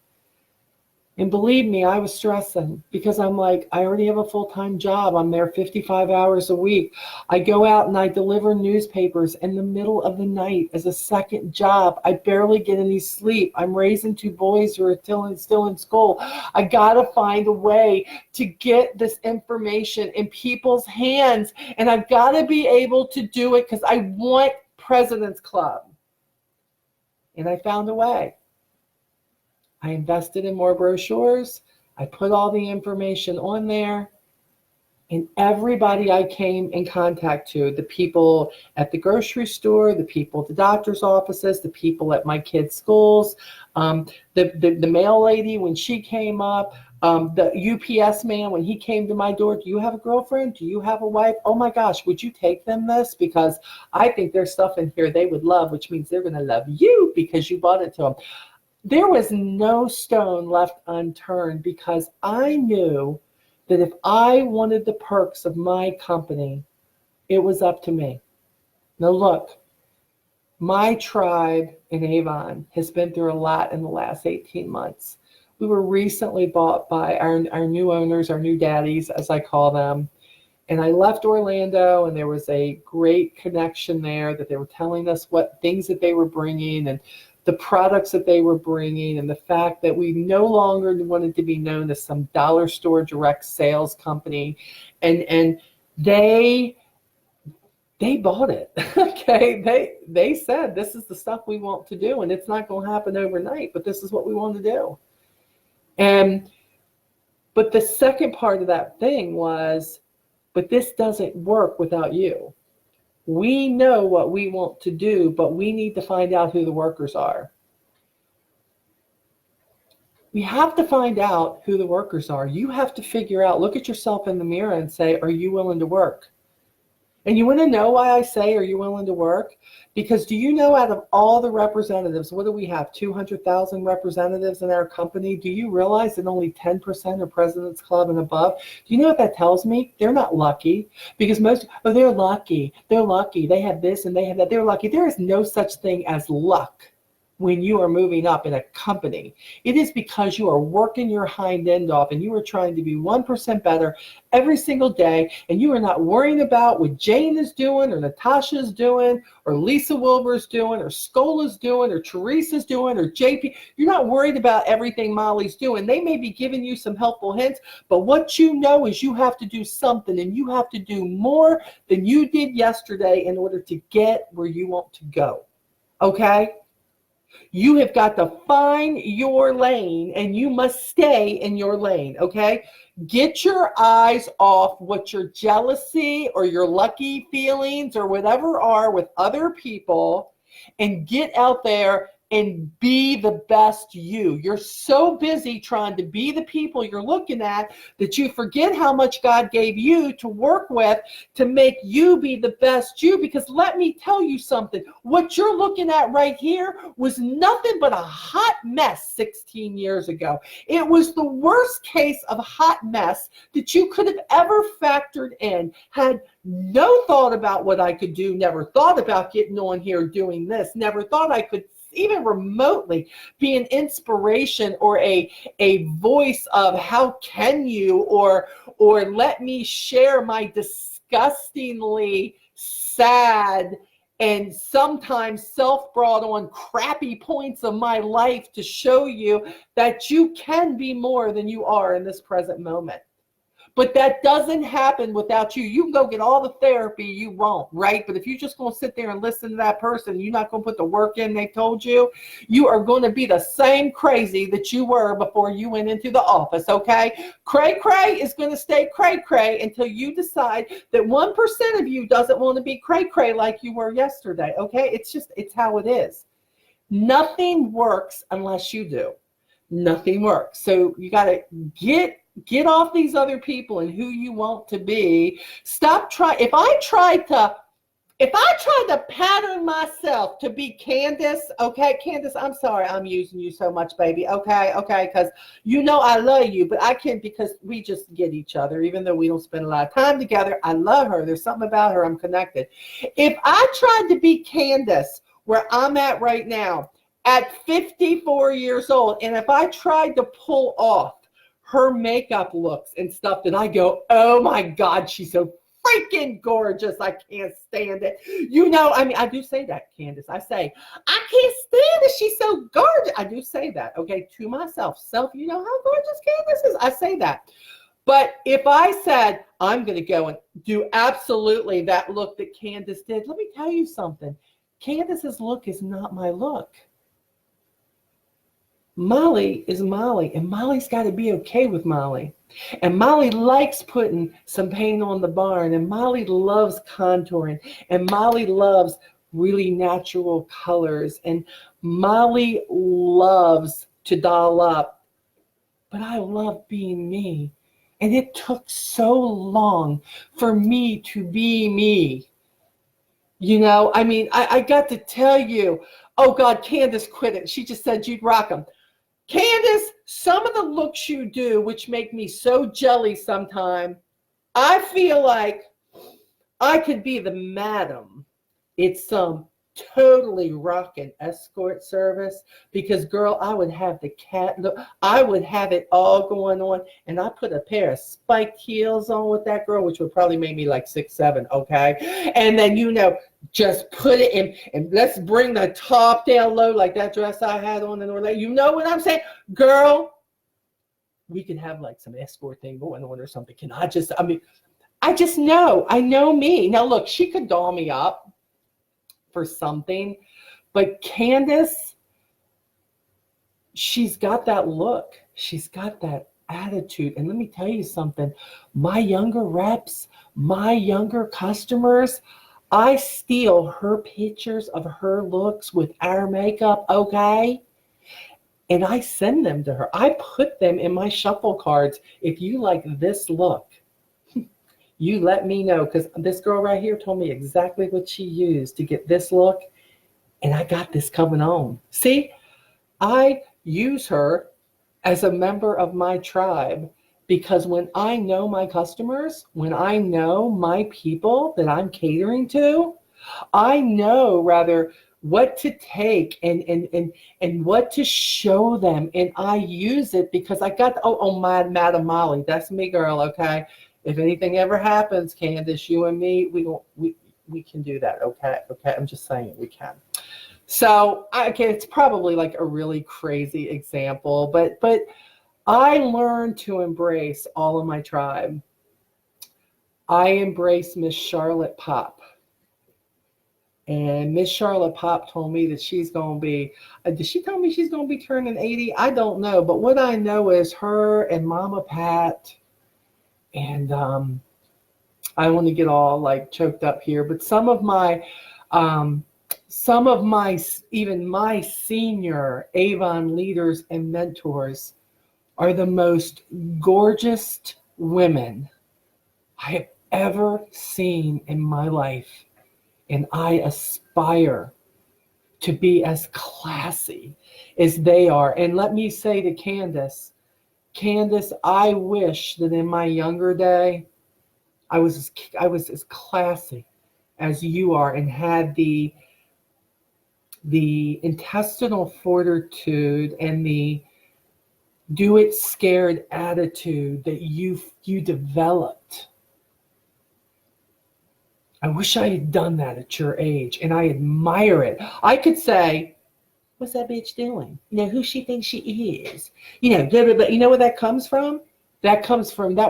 Speaker 1: And believe me, I was stressing because I'm like, I already have a full-time job. I'm there 55 hours a week. I go out and I deliver newspapers in the middle of the night as a second job. I barely get any sleep. I'm raising two boys who are still in school. I got to find a way to get this information in people's hands. And I've got to be able to do it because I want President's Club. And I found a way. I invested in more brochures. I put all the information on there. And everybody I came in contact to, the people at the grocery store, the people at the doctor's offices, the people at my kids' schools, the mail lady when she came up, the UPS man when he came to my door, do you have a girlfriend? Do you have a wife? Oh my gosh, would you take them this? Because I think there's stuff in here they would love, which means they're going to love you because you bought it to them. There was no stone left unturned because I knew that if I wanted the perks of my company, it was up to me. Now look, My tribe in Avon has been through a lot in the last 18 months. We were recently bought by our new owners, our new daddies, as I call them. And I left Orlando, and there was a great connection there that they were telling us what things that they were bringing and the products that they were bringing, and the fact that we no longer wanted to be known as some dollar store direct sales company. And they bought it. Okay. They said, this is the stuff we want to do, and it's not going to happen overnight, but this is what we want to do. And but the second part of that thing was, but this doesn't work without you. We know what we want to do, but we need to find out who the workers are. We have to find out who the workers are. You have to figure out, look at yourself in the mirror and say, are you willing to work? And you want to know why I say, are you willing to work? Because do you know, out of all the representatives, what do we have, 200,000 representatives in our company? Do you realize that only 10% are President's Club and above? Do you know what that tells me? They're not lucky. Because they're lucky. They're lucky. They have this and they have that. They're lucky. There is no such thing as luck when you are moving up in a company. It is because you are working your hind end off, and you are trying to be 1% better every single day, and you are not worrying about what Jane is doing, or Natasha's doing, or Lisa Wilbur's doing, or Scola's doing, or Teresa's doing, or JP. You're not worried about everything Molly's doing. They may be giving you some helpful hints, but what you know is you have to do something, and you have to do more than you did yesterday in order to get where you want to go. Okay? You have got to find your lane, and you must stay in your lane, okay? Get your eyes off what your jealousy or your lucky feelings or whatever are with other people, and get out there and be the best you. You're so busy trying to be the people you're looking at that you forget how much God gave you to work with to make you be the best you. Because let me tell you something, what you're looking at right here was nothing but a hot mess 16 years ago. It was the worst case of hot mess that you could have ever factored in. Had no thought about what I could do, never thought about getting on here doing this, never thought I could even remotely be an inspiration or a voice of how can you, or let me share my disgustingly sad and sometimes self-brought on crappy points of my life to show you that you can be more than you are in this present moment. But that doesn't happen without you. You can go get all the therapy you want, right? But if you're just going to sit there and listen to that person, you're not going to put the work in they told you, you are going to be the same crazy that you were before you went into the office, okay? Cray-cray is going to stay cray-cray until you decide that 1% of you doesn't want to be cray-cray like you were yesterday, okay? It's how it is. Nothing works unless you do. Nothing works. So you got to get off these other people and who you want to be. Stop trying. If I tried to pattern myself to be Candace, okay, Candace, I'm sorry I'm using you so much, baby, okay, because you know I love you, but I can't, because we just get each other, even though we don't spend a lot of time together. I love her. There's something about her. I'm connected. If I tried to be Candace where I'm at right now, at 54 years old, and if I tried to pull off her makeup looks and stuff that I go, oh my God, she's so freaking gorgeous, I can't stand it. You know, I mean, I do say that, Candace. I say, I can't stand it, she's so gorgeous. I do say that, okay, to myself. Self, you know how gorgeous Candace is? I say that. But if I said, I'm going to go and do absolutely that look that Candace did, let me tell you something. Candace's look is not my look. Molly is Molly, and Molly's got to be okay with Molly. And Molly likes putting some paint on the barn, and Molly loves contouring, and Molly loves really natural colors, and Molly loves to doll up. But I love being me. And it took so long for me to be me. You know, I mean, I got to tell you, oh God, Candace quit it. She just said you'd rock them. Candace, some of the looks you do, which make me so jelly sometimes, I feel like I could be the madam. It's totally rocking escort service because, girl, I would have the cat look. I would have it all going on, and I put a pair of spiked heels on with that girl, which would probably make me like 6'7", okay? And then, just put it in, and let's bring the top down low like that dress I had on in Orlando. You know what I'm saying? Girl, we could have like some escort thing going on or something. I just know. I know me. Now, look, she could doll me up for something, but Candace, she's got that look. She's got that attitude. And let me tell you something. My younger reps, my younger customers, I steal her pictures of her looks with our makeup, okay? And I send them to her. I put them in my shuffle cards. If you like this look, you let me know, because this girl right here told me exactly what she used to get this look, and I got this coming on. See, I use her as a member of my tribe, because when I know my customers, when I know my people that I'm catering to, I know rather what to take and what to show them, and I use it because I got my Madam Molly. That's me, girl. Okay, if anything ever happens, Candace, you and me, we can do that. Okay, I'm just saying we can. So it's probably like a really crazy example, but I learned to embrace all of my tribe. I embrace Miss Charlotte Pop. And Miss Charlotte Pop told me that she's going to be, did she tell me she's going to be turning 80? I don't know. But what I know is her and Mama Pat, and I want to get all like choked up here, but some of my even my senior Avon leaders and mentors are the most gorgeous women I have ever seen in my life. And I aspire to be as classy as they are. And let me say to Candace, I wish that in my younger day, I was as classy as you are, and had the intestinal fortitude and the do it scared attitude that you developed. I wish I had done that at your age, and I admire it. I could say, what's that bitch doing? Who she thinks she is? But you know where that comes from? That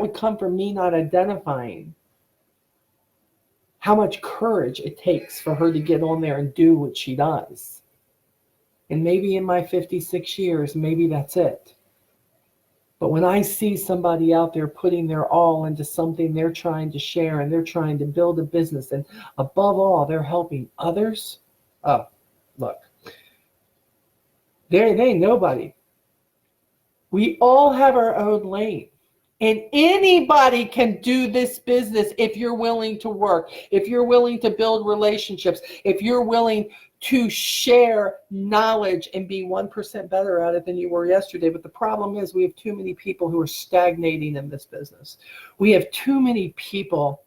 Speaker 1: would come from me not identifying how much courage it takes for her to get on there and do what she does. And maybe in my 56 years, maybe that's it. But when I see somebody out there putting their all into something they're trying to share, and they're trying to build a business, and above all, they're helping others. Oh, look, there ain't nobody. We all have our own lane. And anybody can do this business if you're willing to work, if you're willing to build relationships, if you're willing to share knowledge and be 1% better at it than you were yesterday. But the problem is we have too many people who are stagnating in this business. We have too many people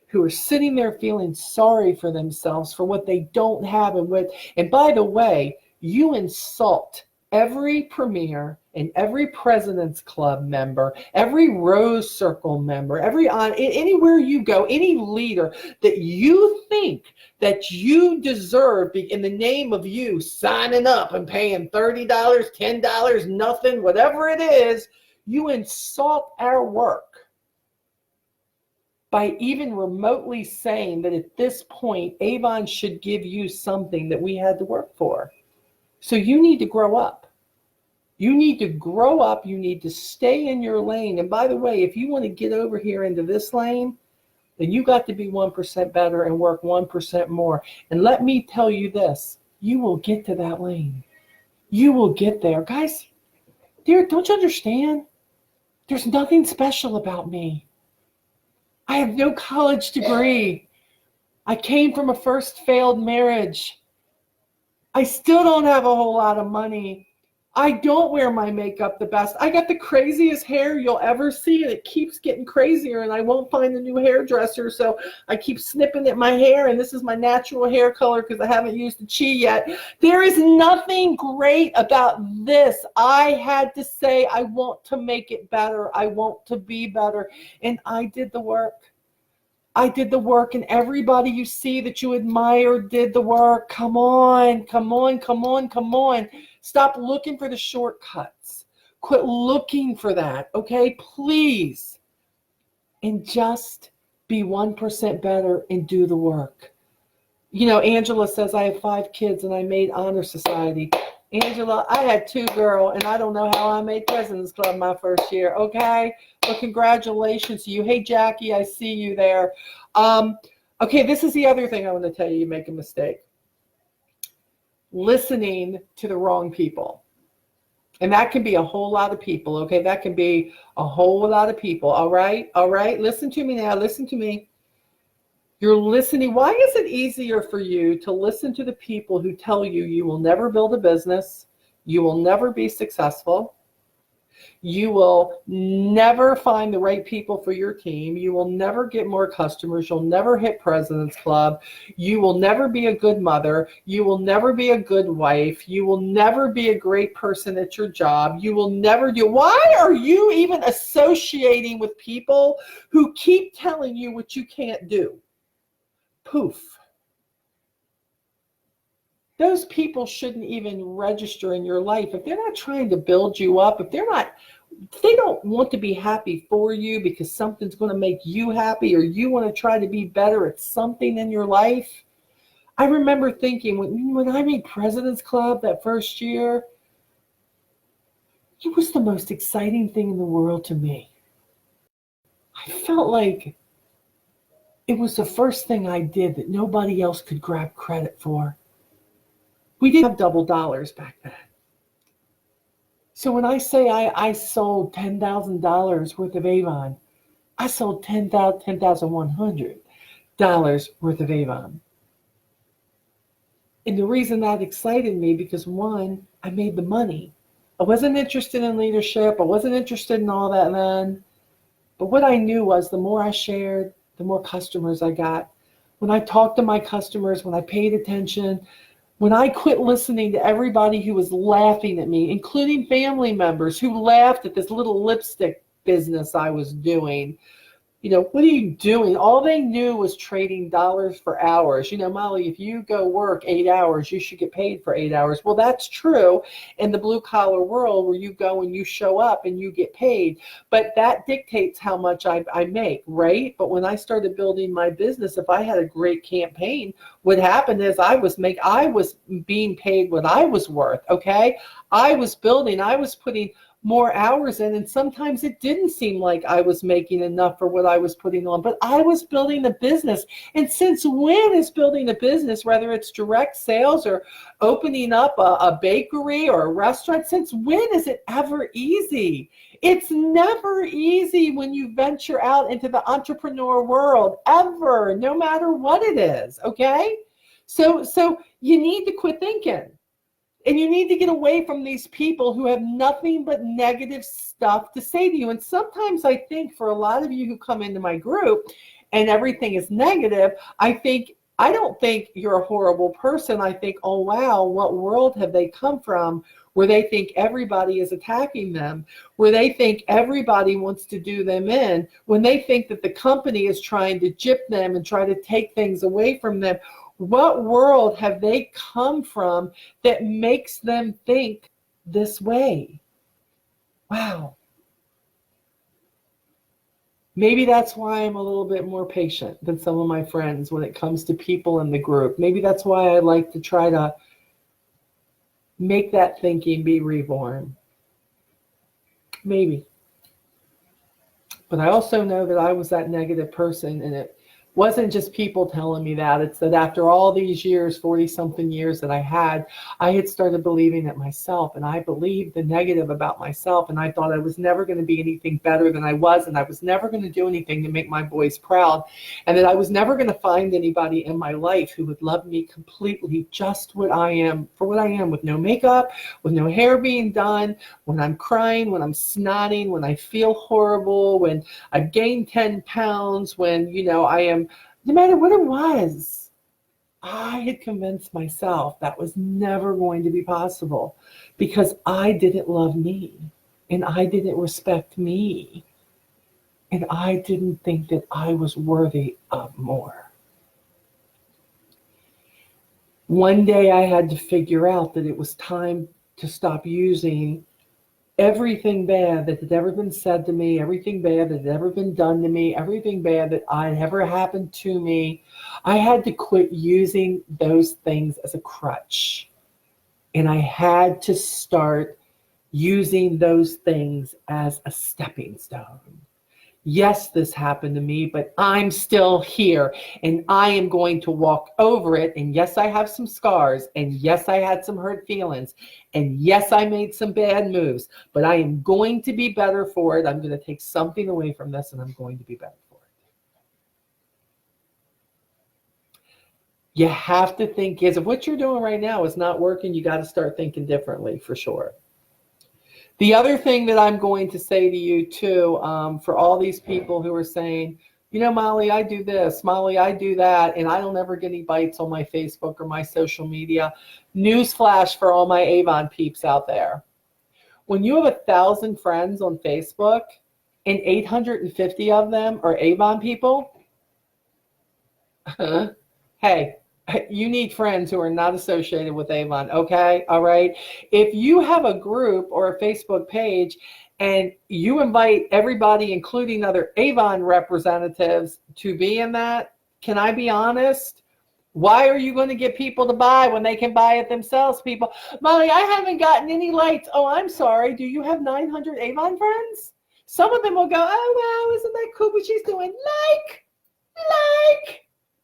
Speaker 1: who are sitting there feeling sorry for themselves for what they don't have. And by the way, you insult every premier and every President's Club member, every Rose Circle member, anywhere you go, any leader that you think that you deserve in the name of you signing up and paying $30, $10, nothing, whatever it is, you insult our work by even remotely saying that at this point, Avon should give you something that we had to work for. So you need to grow up. You need to grow up. You need to stay in your lane. And by the way, if you want to get over here into this lane, then you got to be 1% better and work 1% more. And let me tell you this, you will get to that lane. You will get there. Guys, don't you understand? There's nothing special about me. I have no college degree. I came from a first failed marriage. I still don't have a whole lot of money. I don't wear my makeup the best. I got the craziest hair you'll ever see, and it keeps getting crazier, and I won't find a new hairdresser, so I keep snipping at my hair, and this is my natural hair color because I haven't used the Chi yet. There is nothing great about this. I had to say, I want to make it better. I want to be better, and I did the work. I did the work, and everybody you see that you admire did the work. Come on, come on, come on, come on. Stop looking for the shortcuts. Quit looking for that, okay? Please. And just be 1% better and do the work. You know, Angela says, I have 5 kids and I made Honor Society. Angela, I had 2, girl, and I don't know how I made President's Club my first year, okay? But congratulations to you. Hey, Jackie, I see you there. Okay, this is the other thing I want to tell you. You make a mistake. Listening to the wrong people. And that can be a whole lot of people, okay? That can be a whole lot of people, all right? All right? Listen to me now. Listen to me. You're listening. Why is it easier for you to listen to the people who tell you you will never build a business, you will never be successful, you will never find the right people for your team, you will never get more customers, you'll never hit President's Club, you will never be a good mother, you will never be a good wife, you will never be a great person at your job, you will never do. Why are you even associating with people who keep telling you what you can't do? Poof. Those people shouldn't even register in your life. If they're not trying to build you up, if they don't want to be happy for you because something's going to make you happy, or you want to try to be better at something in your life. I remember thinking when I made President's Club that first year, it was the most exciting thing in the world to me. I felt like it was the first thing I did that nobody else could grab credit for. We didn't have double dollars back then. So when I say I sold $10,000 worth of Avon, I sold $10,100 worth of Avon. And the reason that excited me, because 1, I made the money. I wasn't interested in leadership. I wasn't interested in all that then. But what I knew was the more I shared, the more customers I got. When I talked to my customers, when I paid attention, when I quit listening to everybody who was laughing at me, including family members who laughed at this little lipstick business I was doing. You know, what are you doing? All they knew was trading dollars for hours. You know, Molly, if you go work 8 hours, you should get paid for 8 hours. Well, that's true in the blue collar world where you go and you show up and you get paid. But that dictates how much I make, right? But when I started building my business, if I had a great campaign, what happened is I was being paid what I was worth, okay? I was putting more hours in, and sometimes it didn't seem like I was making enough for what I was putting on, but I was building a business. And since when is building a business, whether it's direct sales or opening up a bakery or a restaurant, since when is it ever easy? It's never easy when you venture out into the entrepreneur world, ever, no matter what it is, okay? So you need to quit thinking. And you need to get away from these people who have nothing but negative stuff to say to you. And sometimes I think for a lot of you who come into my group and everything is negative, I don't think you're a horrible person. I think, oh, wow, what world have they come from where they think everybody is attacking them, where they think everybody wants to do them in, when they think that the company is trying to gyp them and try to take things away from them. What world have they come from that makes them think this way? Wow. Maybe that's why I'm a little bit more patient than some of my friends when it comes to people in the group. Maybe that's why I like to try to make that thinking be reborn. Maybe. But I also know that I was that negative person, and wasn't just people telling me that. It's that after all these years, 40 something years that I had started believing it myself. And I believed the negative about myself. And I thought I was never going to be anything better than I was. And I was never going to do anything to make my boys proud. And that I was never going to find anybody in my life who would love me completely just what I am, for what I am, with no makeup, with no hair being done, when I'm crying, when I'm snotting, when I feel horrible, when I've gained 10 pounds, when, I am, no matter what it was, I had convinced myself that was never going to be possible because I didn't love me and I didn't respect me and I didn't think that I was worthy of more. One day I had to figure out that it was time to stop using everything bad that had ever been said to me, everything bad that had ever been done to me, everything bad that had ever happened to me. I had to quit using those things as a crutch. And I had to start using those things as a stepping stone. Yes, this happened to me, but I'm still here and I am going to walk over it. And yes, I have some scars. And yes, I had some hurt feelings. And yes, I made some bad moves, but I am going to be better for it. I'm going to take something away from this and I'm going to be better for it. You have to think, if what you're doing right now is not working, you got to start thinking differently for sure. The other thing that I'm going to say to you too, for all these people who are saying, Molly, I do this, Molly, I do that, and I don't ever get any bites on my Facebook or my social media. Newsflash for all my Avon peeps out there. When you have 1,000 friends on Facebook and 850 of them are Avon people, hey, you need friends who are not associated with Avon, okay? All right? If you have a group or a Facebook page and you invite everybody, including other Avon representatives, to be in that, can I be honest? Why are you going to get people to buy when they can buy it themselves, people? Molly, I haven't gotten any likes. Oh, I'm sorry. Do you have 900 Avon friends? Some of them will go, oh, wow, isn't that cool what she's doing? Like.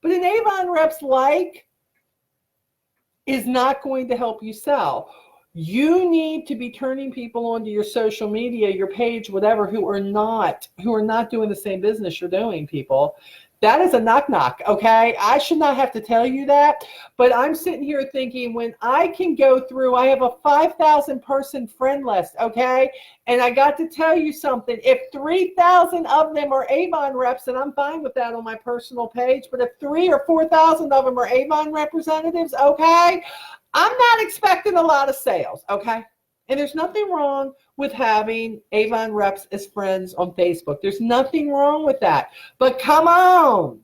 Speaker 1: But an Avon rep's like is not going to help you sell. You need to be turning people onto your social media, your page, whatever, who are not doing the same business you're doing, people. That is a knock, okay? I should not have to tell you that, but I'm sitting here thinking when I can go through, I have a 5,000 person friend list, okay? And I got to tell you something. If 3,000 of them are Avon reps, and I'm fine with that on my personal page, but if 3,000 or 4,000 of them are Avon representatives, okay, I'm not expecting a lot of sales, okay? And there's nothing wrong with having Avon reps as friends on Facebook. There's nothing wrong with that. But come on,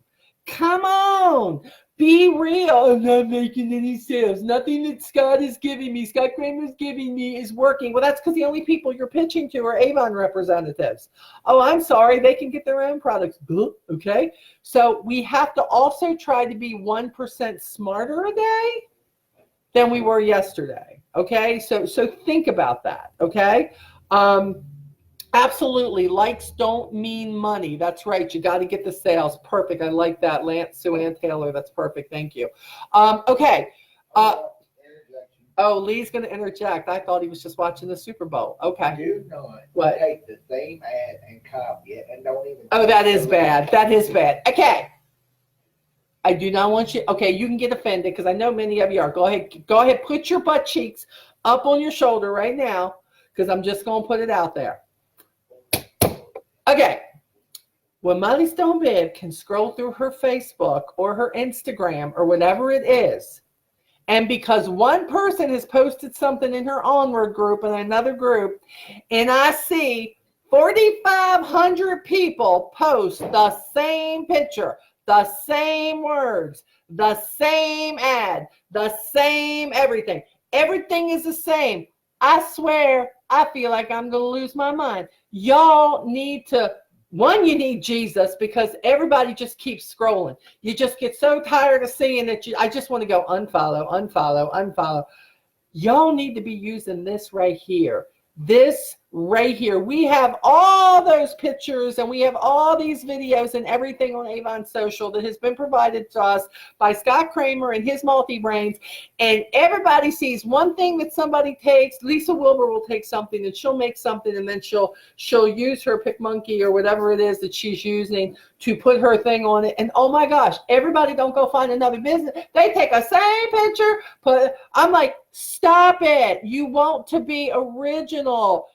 Speaker 1: be real. I'm not making any sales. Nothing that Scott is giving me, Scott Kramer's giving me is working. Well, that's because the only people you're pitching to are Avon representatives. Oh, I'm sorry. They can get their own products. Okay? So we have to also try to be 1% smarter a day than we were yesterday. Okay, so think about that. Okay, absolutely. Likes don't mean money. That's right. You got to get the sales. Perfect. I like that, Lance, Sue Ann Taylor. That's perfect. Thank you. Okay. Oh, Lee's going to interject. I thought he was just watching the Super Bowl. Okay.
Speaker 2: Do not
Speaker 1: What?
Speaker 2: take the same ad and copy it, and don't even.
Speaker 1: Oh, that is bad. That is bad. Okay. I do not want you. Okay, you can get offended because I know many of you are. Go ahead. Put your butt cheeks up on your shoulder right now because I'm just going to put it out there. Okay. When Molly Stonebibb can scroll through her Facebook or her Instagram or whatever it is, and because one person has posted something in her Onward group and another group, and I see 4,500 people post the same picture, the same words, the same ad, the same everything. Everything is the same. I swear, I feel like I'm going to lose my mind. Y'all need to, you need Jesus because everybody just keeps scrolling. You just get so tired of seeing that I just want to go unfollow. Y'all need to be using this right here. This right here. We have all those pictures and we have all these videos and everything on Avon Social that has been provided to us by Scott Kramer and his multi-brains. And everybody sees one thing that somebody takes. Lisa Wilbur will take something and she'll make something, and then she'll use her PicMonkey or whatever it is that she's using to put her thing on it. And oh my gosh, everybody don't go find another business. They take a same picture, I'm like, stop it. You want to be original.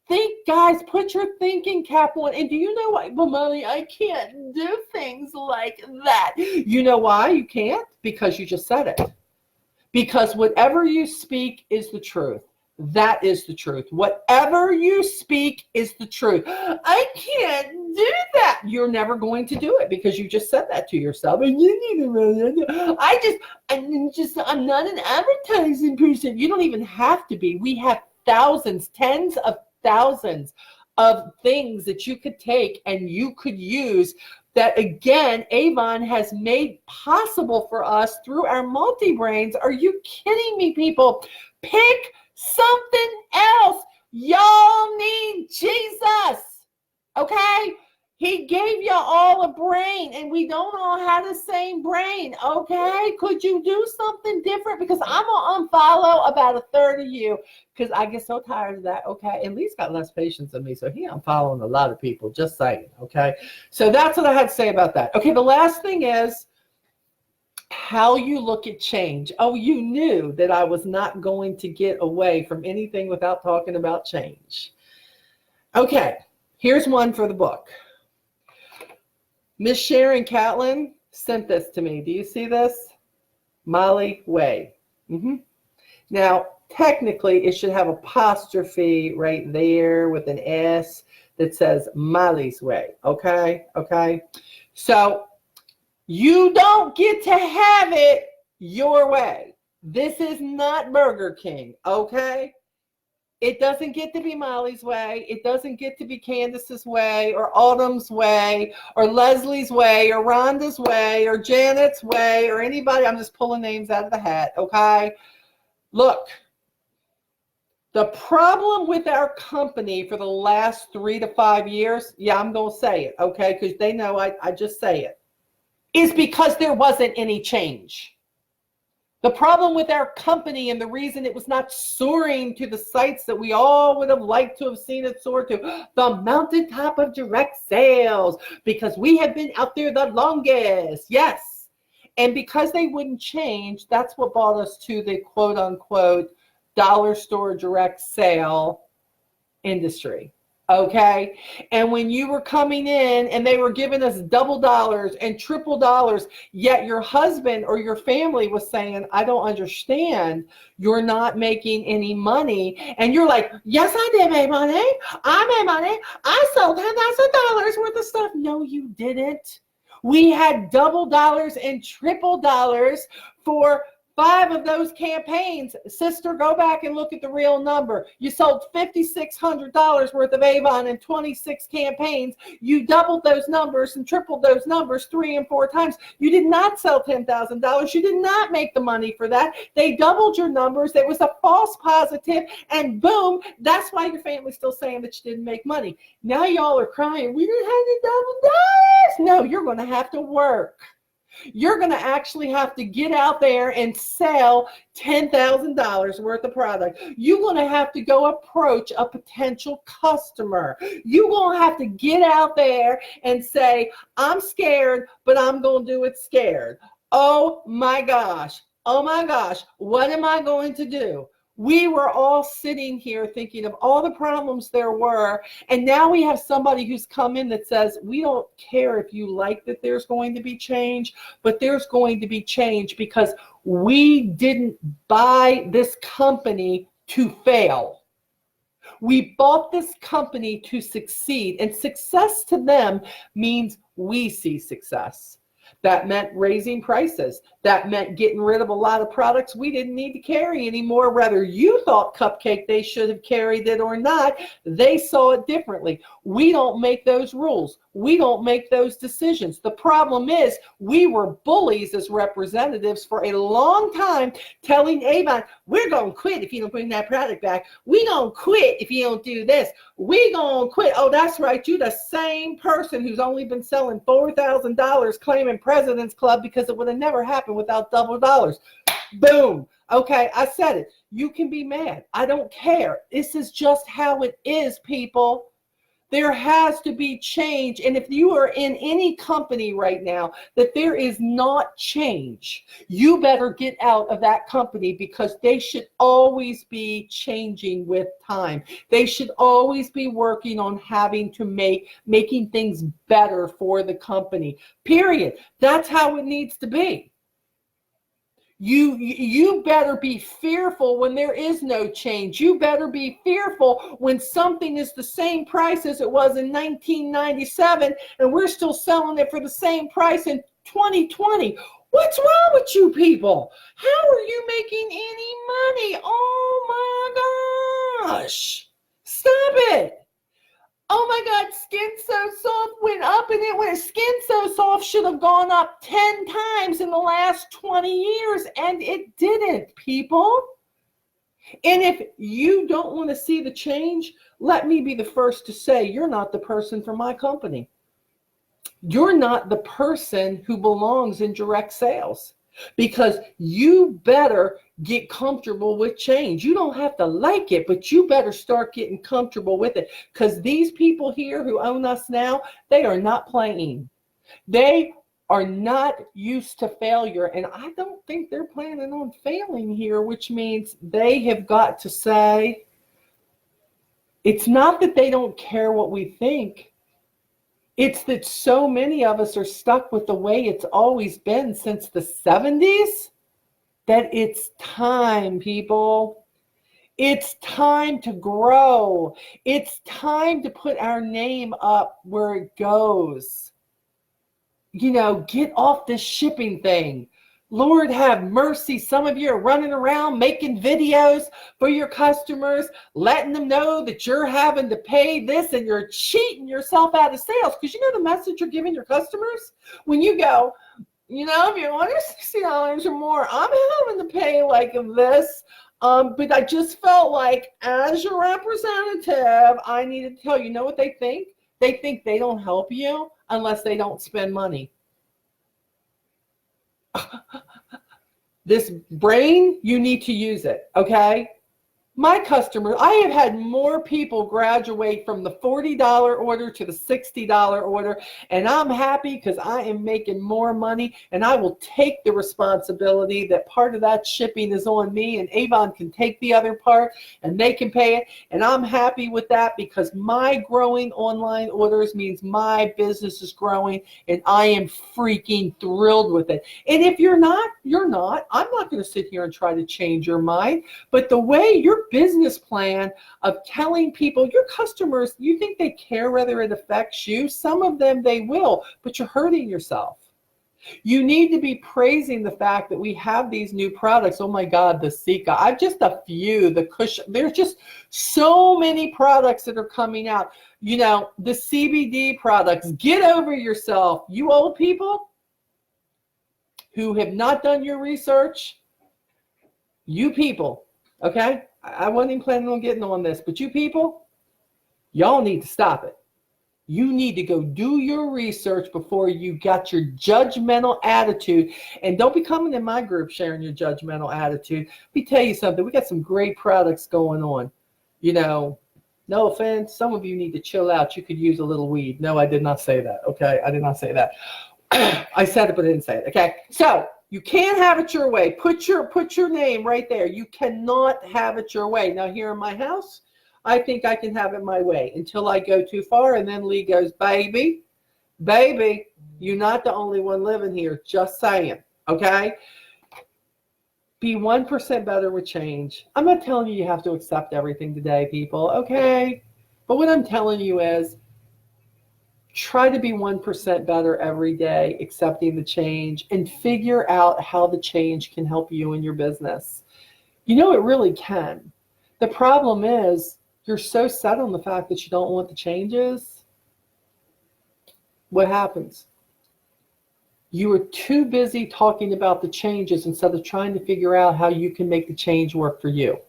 Speaker 1: Think, guys, put your thinking cap on. And do you know what, well, Mommy, I can't do things like that. You know why you can't? Because you just said it. Because whatever you speak is the truth. That is the truth. Whatever you speak is the truth. I can't do that. You're never going to do it because you just said that to yourself. And I'm not an advertising person. You don't even have to be. We have thousands, tens of thousands of things that you could take and you could use that, again, Avon has made possible for us through our multi-brains. Are you kidding me, people? Pick something else. Y'all need Jesus, okay? He gave you all a brain, and we don't all have the same brain, okay? Could you do something different? Because I'm going to unfollow about a third of you because I get so tired of that, okay? And Lee's got less patience than me, so he unfollowing a lot of people, just saying, okay? So that's what I had to say about that. Okay, the last thing is how you look at change. Oh, you knew that I was not going to get away from anything without talking about change. Okay, here's one for the book. Miss Sharon Catlin sent this to me. Do you see this? Molly Way. Now, technically, it should have apostrophe right there with an S that says Molly's Way. Okay? Okay? So, you don't get to have it your way. This is not Burger King. Okay? It doesn't get to be Molly's way. It doesn't get to be Candace's way or Autumn's way or Leslie's way or Rhonda's way or Janet's way or anybody. I'm just pulling names out of the hat, okay? Look, the problem with our company for the last 3 to 5 years, yeah, I'm going to say it, okay, because they know I just say it, is because there wasn't any change. The problem with our company and the reason it was not soaring to the sites that we all would have liked to have seen it soar to, the mountaintop of direct sales, because we have been out there the longest. Yes. And because they wouldn't change, that's what brought us to the quote unquote dollar store direct sale industry. Okay. And when you were coming in and they were giving us double dollars and triple dollars, yet your husband or your family was saying, I don't understand. You're not making any money. And you're like, yes, I did make money. I made money. I sold $10,000 worth of stuff. No, you didn't. We had double dollars and triple dollars for 5 of those campaigns. Sister, go back and look at the real number. You sold $5,600 worth of Avon in 26 campaigns. You doubled those numbers and tripled those numbers 3 and 4 times. You did not sell $10,000. You did not make the money for that. They doubled your numbers. It was a false positive, and boom, that's why your family's still saying that you didn't make money. Now y'all are crying, we didn't have the double dollars. No, you're going to have to work. You're going to actually have to get out there and sell $10,000 worth of product. You're going to have to go approach a potential customer. You're going to have to get out there and say, I'm scared, but I'm going to do it scared. Oh my gosh. Oh my gosh. What am I going to do? We were all sitting here thinking of all the problems there were, and now we have somebody who's come in that says, we don't care if you like that there's going to be change, but there's going to be change because we didn't buy this company to fail. We bought this company to succeed, and success to them means we see success. That meant raising prices. That meant getting rid of a lot of products we didn't need to carry anymore. Whether you thought Cupcake they should have carried it or not, they saw it differently. We don't make those rules. We don't make those decisions. The problem is we were bullies as representatives for a long time, telling Avon, we're going to quit if you don't bring that product back. We're going to quit if you don't do this. We're going to quit. Oh, that's right. You're the same person who's only been selling $4,000 claiming President's Club because it would have never happened without double dollars. Boom. Okay, I said it. You can be mad. I don't care. This is just how it is, people. There has to be change. And if you are in any company right now that there is not change, you better get out of that company, because they should always be changing with time. They should always be working on having to making things better for the company. Period. That's how it needs to be. You better be fearful when there is no change. You better be fearful when something is the same price as it was in 1997 and we're still selling it for the same price in 2020. What's wrong with you people? How are you making any money? Oh my gosh. Stop it. Oh my God, Skin So Soft went up, and it went. Skin So Soft should have gone up 10 times in the last 20 years, and it didn't, people. And if you don't want to see the change, let me be the first to say you're not the person for my company. You're not the person who belongs in direct sales, because you better get comfortable with change. You don't have to like it, but you better start getting comfortable with it, because these people here who own us now, they are not playing. They are not used to failure, and I don't think they're planning on failing here, which means they have got to say, it's not that they don't care what we think. It's that so many of us are stuck with the way it's always been since the 70s that it's time, people. It's time to grow. It's time to put our name up where it goes. You know, get off this shipping thing. Lord have mercy. Some of you are running around making videos for your customers, letting them know that you're having to pay this and you're cheating yourself out of sales. Because you know the message you're giving your customers? When you go, you know, if you want $60 or more, I'm having to pay like this. But I just felt like as your representative, I needed to tell you, know what they think? They think they don't help you unless they don't spend money. This brain, you need to use it, okay? My customers, I have had more people graduate from the $40 order to the $60 order, and I'm happy because I am making more money, and I will take the responsibility that part of that shipping is on me, and Avon can take the other part, and they can pay it, and I'm happy with that because my growing online orders means my business is growing, and I am freaking thrilled with it. And if you're not, you're not. I'm not going to sit here and try to change your mind, but the way your business plan of telling people, your customers, you think they care whether it affects you? Some of them they will, but you're hurting yourself. You need to be praising the fact that we have these new products. Oh my God, the Sika. I've just a few, the cushion. There's just so many products that are coming out. You know, the CBD products. Get over yourself. You old people who have not done your research, you people, okay? I wasn't even planning on getting on this, but you people, y'all need to stop it. You need to go do your research before you got your judgmental attitude. And don't be coming in my group sharing your judgmental attitude. Let me tell you something. We got some great products going on. You know, no offense. Some of you need to chill out. You could use a little weed. No, I did not say that. Okay, I did not say that. I said it, but I didn't say it. Okay, so you can't have it your way. Put your name right there. You cannot have it your way. Now here in my house, I think I can have it my way until I go too far, and then Lee goes, baby, you're not the only one living here. Just saying, okay? Be 1% better with change. I'm not telling you have to accept everything today, people, okay? But what I'm telling you is, Try to be 1% better every day, accepting the change, and figure out how the change can help you in your business. You know, it really can. The problem is you're so set on the fact that you don't want the changes. What happens? You are too busy talking about the changes instead of trying to figure out how you can make the change work for you.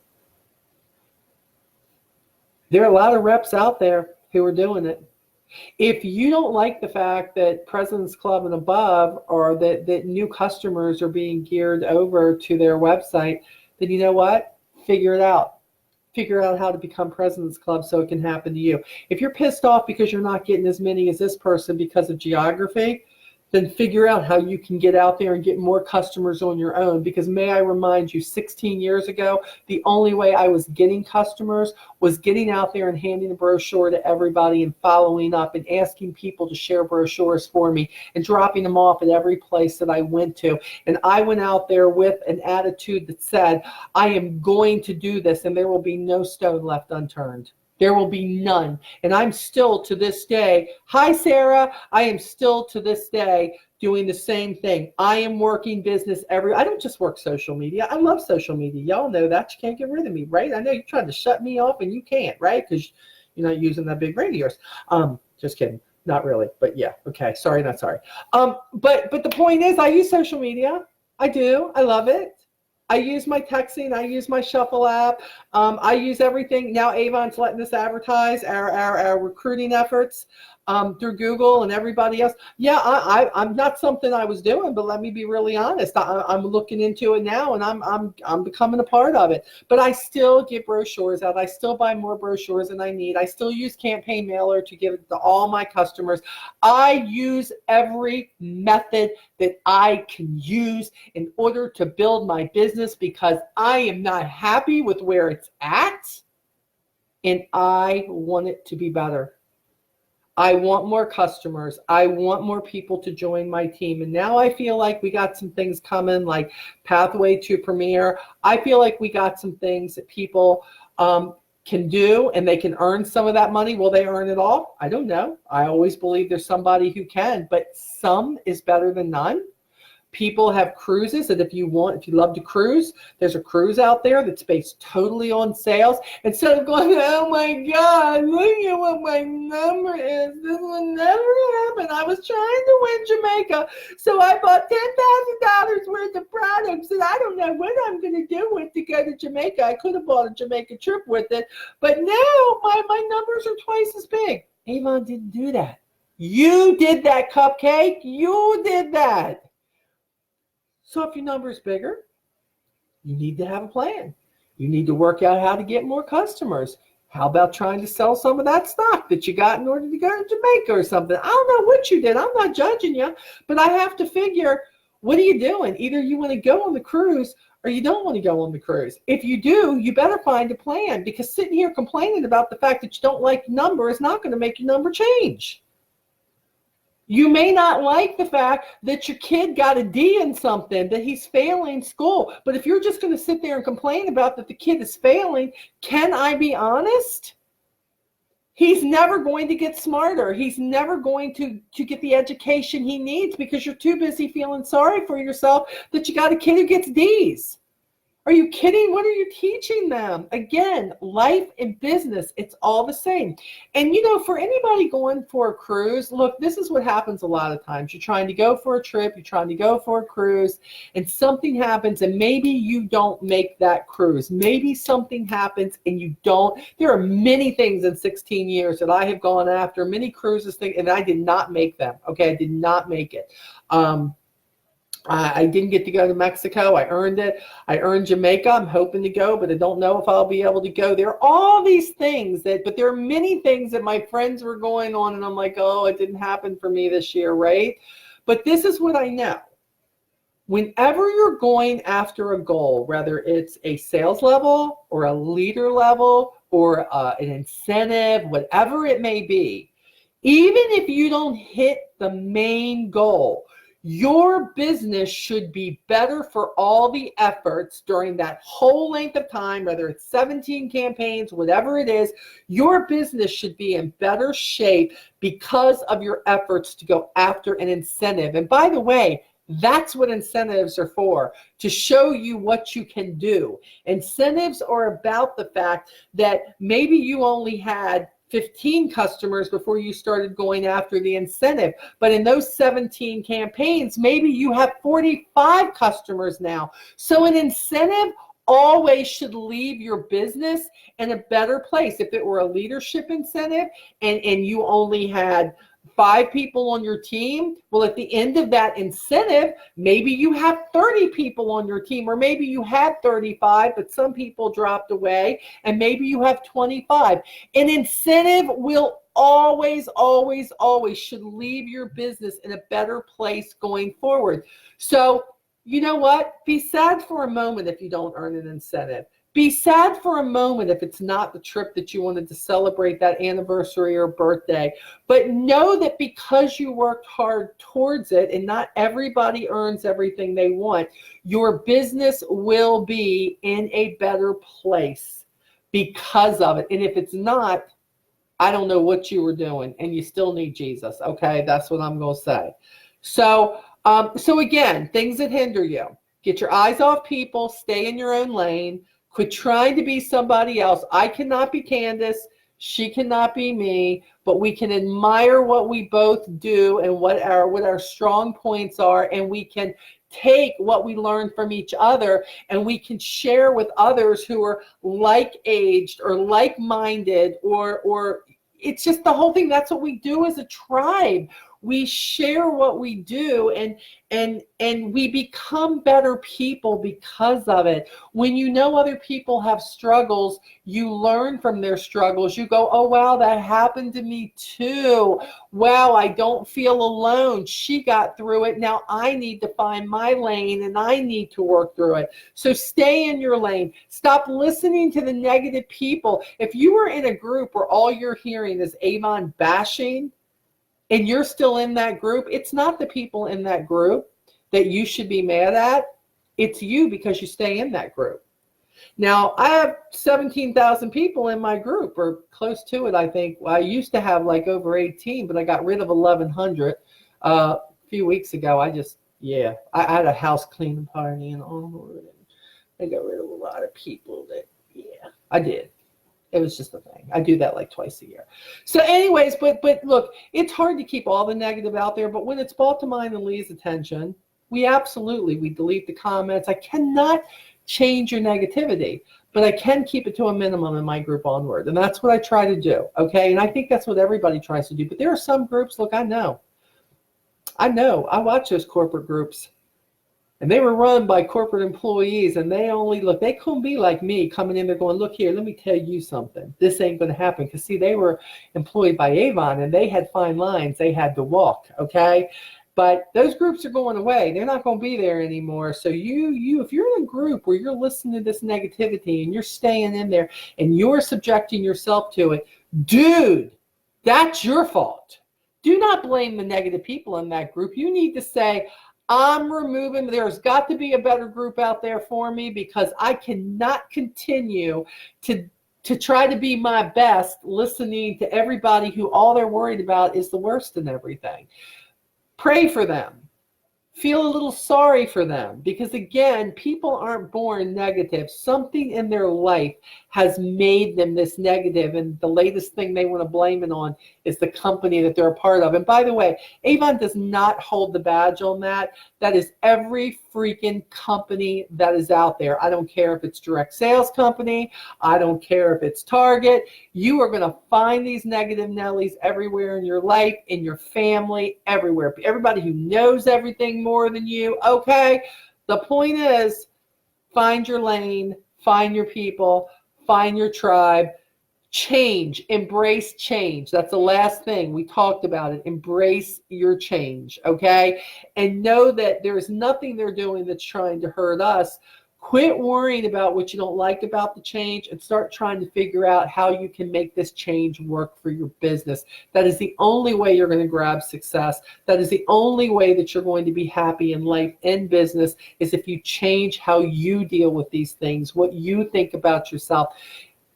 Speaker 1: There are a lot of reps out there who are doing it. If you don't like the fact that President's Club and above, or that new customers are being geared over to their website, then you know what? Figure it out. Figure out how to become President's Club so it can happen to you. If you're pissed off because you're not getting as many as this person because of geography, then figure out how you can get out there and get more customers on your own. Because may I remind you, 16 years ago, the only way I was getting customers was getting out there and handing a brochure to everybody and following up and asking people to share brochures for me and dropping them off at every place that I went to. And I went out there with an attitude that said, I am going to do this and there will be no stone left unturned. There will be none. And I'm still to this day, hi Sarah, I am still to this day doing the same thing. I am working business I don't just work social media. I love social media. Y'all know that. You can't get rid of me, right? I know you're trying to shut me off and you can't, right? Because you're not using that big brain of yours. Just kidding. Not really, but yeah. Okay. Sorry, not sorry. But the point is, I use social media. I do. I love it. I use my texting. I use my Shuffle app. I use everything. Now Avon's letting us advertise our recruiting efforts through Google and everybody else. Yeah, I'm not something I was doing, but let me be really honest. I'm looking into it now, and I'm becoming a part of it. But I still get brochures out. I still buy more brochures than I need. I still use campaign mailer to give it to all my customers. I use every method that I can use in order to build my business because I am not happy with where it's at, and I want it to be better. I want more customers. I want more people to join my team. And now I feel like we got some things coming like Pathway to Premier. I feel like we got some things that people can do and they can earn some of that money. Will they earn it all? I don't know. I always believe there's somebody who can, but some is better than none. People have cruises that if you love to cruise, there's a cruise out there that's based totally on sales. Instead of going, oh my God, look at what my number is. This will never happen. I was trying to win Jamaica, so I bought $10,000 worth of products, and I don't know what I'm going to do with to go to Jamaica. I could have bought a Jamaica trip with it, but now my numbers are twice as big. Avon didn't do that. You did that, Cupcake. You did that. So if your number is bigger, you need to have a plan. You need to work out how to get more customers. How about trying to sell some of that stock that you got in order to go to Jamaica or something? I don't know what you did. I'm not judging you, but I have to figure, what are you doing? Either you want to go on the cruise or you don't want to go on the cruise. If you do, you better find a plan, because sitting here complaining about the fact that you don't like the number is not going to make your number change. You may not like the fact that your kid got a D in something, that he's failing school. But if you're just going to sit there and complain about that the kid is failing, can I be honest? He's never going to get smarter. He's never going to get the education he needs because you're too busy feeling sorry for yourself that you got a kid who gets D's. Are you kidding? What are you teaching them? Again, life and business, it's all the same. And, for anybody going for a cruise, look, this is what happens a lot of times. You're trying to go for a trip, you're trying to go for a cruise, and something happens, and maybe you don't make that cruise. Maybe something happens and you don't. There are many things in 16 years that I have gone after, many cruises, and I did not make them. Okay, I did not make it. I didn't get to go to Mexico. I earned it. I earned Jamaica. I'm hoping to go, but I don't know if I'll be able to go. There are all these things but there are many things that my friends were going on, and I'm like, oh, it didn't happen for me this year, right? But this is what I know. Whenever you're going after a goal, whether it's a sales level or a leader level or an incentive, whatever it may be, even if you don't hit the main goal, Your business should be better for all the efforts during that whole length of time, whether it's 17 campaigns, whatever it is. Your business should be in better shape because of your efforts to go after an incentive. And by the way, that's what incentives are for, to show you what you can do. Incentives are about the fact that maybe you only had 15 customers before you started going after the incentive. But in those 17 campaigns, maybe you have 45 customers now. So an incentive always should leave your business in a better place. If it were a leadership incentive and you only had 5 people on your team, well, at the end of that incentive, maybe you have 30 people on your team, or maybe you had 35, but some people dropped away, and maybe you have 25. An incentive will always, always, always should leave your business in a better place going forward. So, you know what? Be sad for a moment if you don't earn an incentive. Be sad for a moment if it's not the trip that you wanted to celebrate that anniversary or birthday. But know that because you worked hard towards it, and not everybody earns everything they want, your business will be in a better place because of it. And if it's not, I don't know what you were doing, and you still need Jesus. Okay, that's what I'm going to say. So again, things that hinder you. Get your eyes off people. Stay in your own lane. Quit trying to be somebody else. I cannot be Candace. She cannot be me. But we can admire what we both do and what our strong points are, and we can take what we learn from each other, and we can share with others who are like-aged or like-minded, or it's just the whole thing. That's what we do as a tribe. We share what we do, and we become better people because of it. When you know other people have struggles, you learn from their struggles. You go, oh, wow, that happened to me too. Wow, I don't feel alone. She got through it. Now I need to find my lane, and I need to work through it. So stay in your lane. Stop listening to the negative people. If you are in a group where all you're hearing is Avon bashing, and you're still in that group, it's not the people in that group that you should be mad at. It's you, because you stay in that group. Now, I have 17,000 people in my group, or close to it, I think. Well, I used to have like over 18, but I got rid of 1,100 a few weeks ago. I had a house cleaning party and all. I got rid of a lot of people I did. It was just a thing. I do that like twice a year. So anyways, but look, it's hard to keep all the negative out there, but when it's brought to mine and Lee's attention, we delete the comments. I cannot change your negativity, but I can keep it to a minimum in my group Onward. And that's what I try to do. Okay. And I think that's what everybody tries to do. But there are some groups, look, I know. I watch those corporate groups. And they were run by corporate employees, and they couldn't be like me coming in there going, look here, let me tell you something. This ain't going to happen. Because, see, they were employed by Avon, and they had fine lines they had to walk, okay? But those groups are going away. They're not going to be there anymore. So if you're in a group where you're listening to this negativity and you're staying in there and you're subjecting yourself to it, dude, that's your fault. Do not blame the negative people in that group. You need to say, I'm removing, there's got to be a better group out there for me, because I cannot continue to try to be my best listening to everybody who all they're worried about is the worst in everything. Pray for them. Feel a little sorry for them, because again, people aren't born negative. Something in their life has made them this negative, and the latest thing they want to blame it on is the company that they're a part of. And by the way, Avon does not hold the badge on that. That is every freaking company that is out there. I don't care if it's direct sales company. I don't care if it's Target. You are going to find these negative Nellies everywhere in your life, in your family, everywhere. Everybody who knows everything more than you. Okay. The point is, find your lane, find your people, find your tribe, change, embrace change. That's the last thing we talked about it. Embrace your change. Okay. And know that there's nothing they're doing that's trying to hurt us. Quit worrying about what you don't like about the change and start trying to figure out how you can make this change work for your business. That is the only way you're going to grab success. That is the only way that you're going to be happy in life and business, is if you change how you deal with these things, what you think about yourself.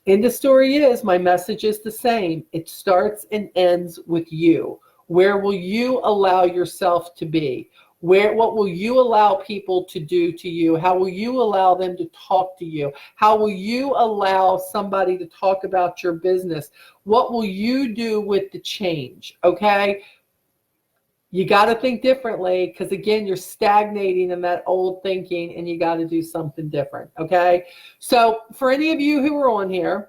Speaker 1: And the story is, my message is the same. It starts and ends with you. Where will you allow yourself to be? What will you allow people to do to you? How will you allow them to talk to you? How will you allow somebody to talk about your business? What will you do with the change? Okay? You got to think differently, because again, you're stagnating in that old thinking, and you got to do something different. Okay? So for any of you who are on here,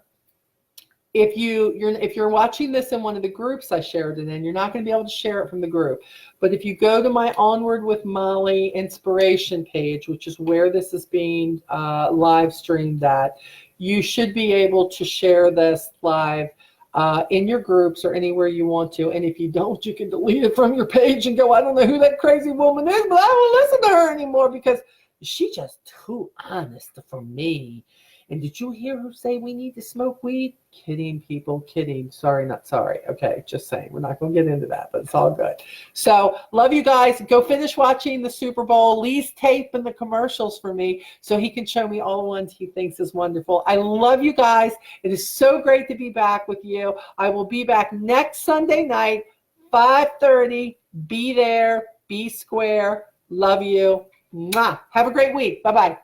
Speaker 1: if you're watching this in one of the groups I shared it in, you're not going to be able to share it from the group. But if you go to my Onward with Molly inspiration page, which is where this is being live streamed at, you should be able to share this live in your groups or anywhere you want to. And if you don't, you can delete it from your page and go, I don't know who that crazy woman is, but I won't listen to her anymore because she's just too honest for me. And did you hear her say we need to smoke weed? Kidding, people, kidding. Sorry, not sorry. Okay, just saying. We're not going to get into that, but it's all good. So, love you guys. Go finish watching the Super Bowl. Lee's taping the commercials for me so he can show me all the ones he thinks is wonderful. I love you guys. It is so great to be back with you. I will be back next Sunday night, 5:30. Be there. Be square. Love you. Mwah. Have a great week. Bye-bye.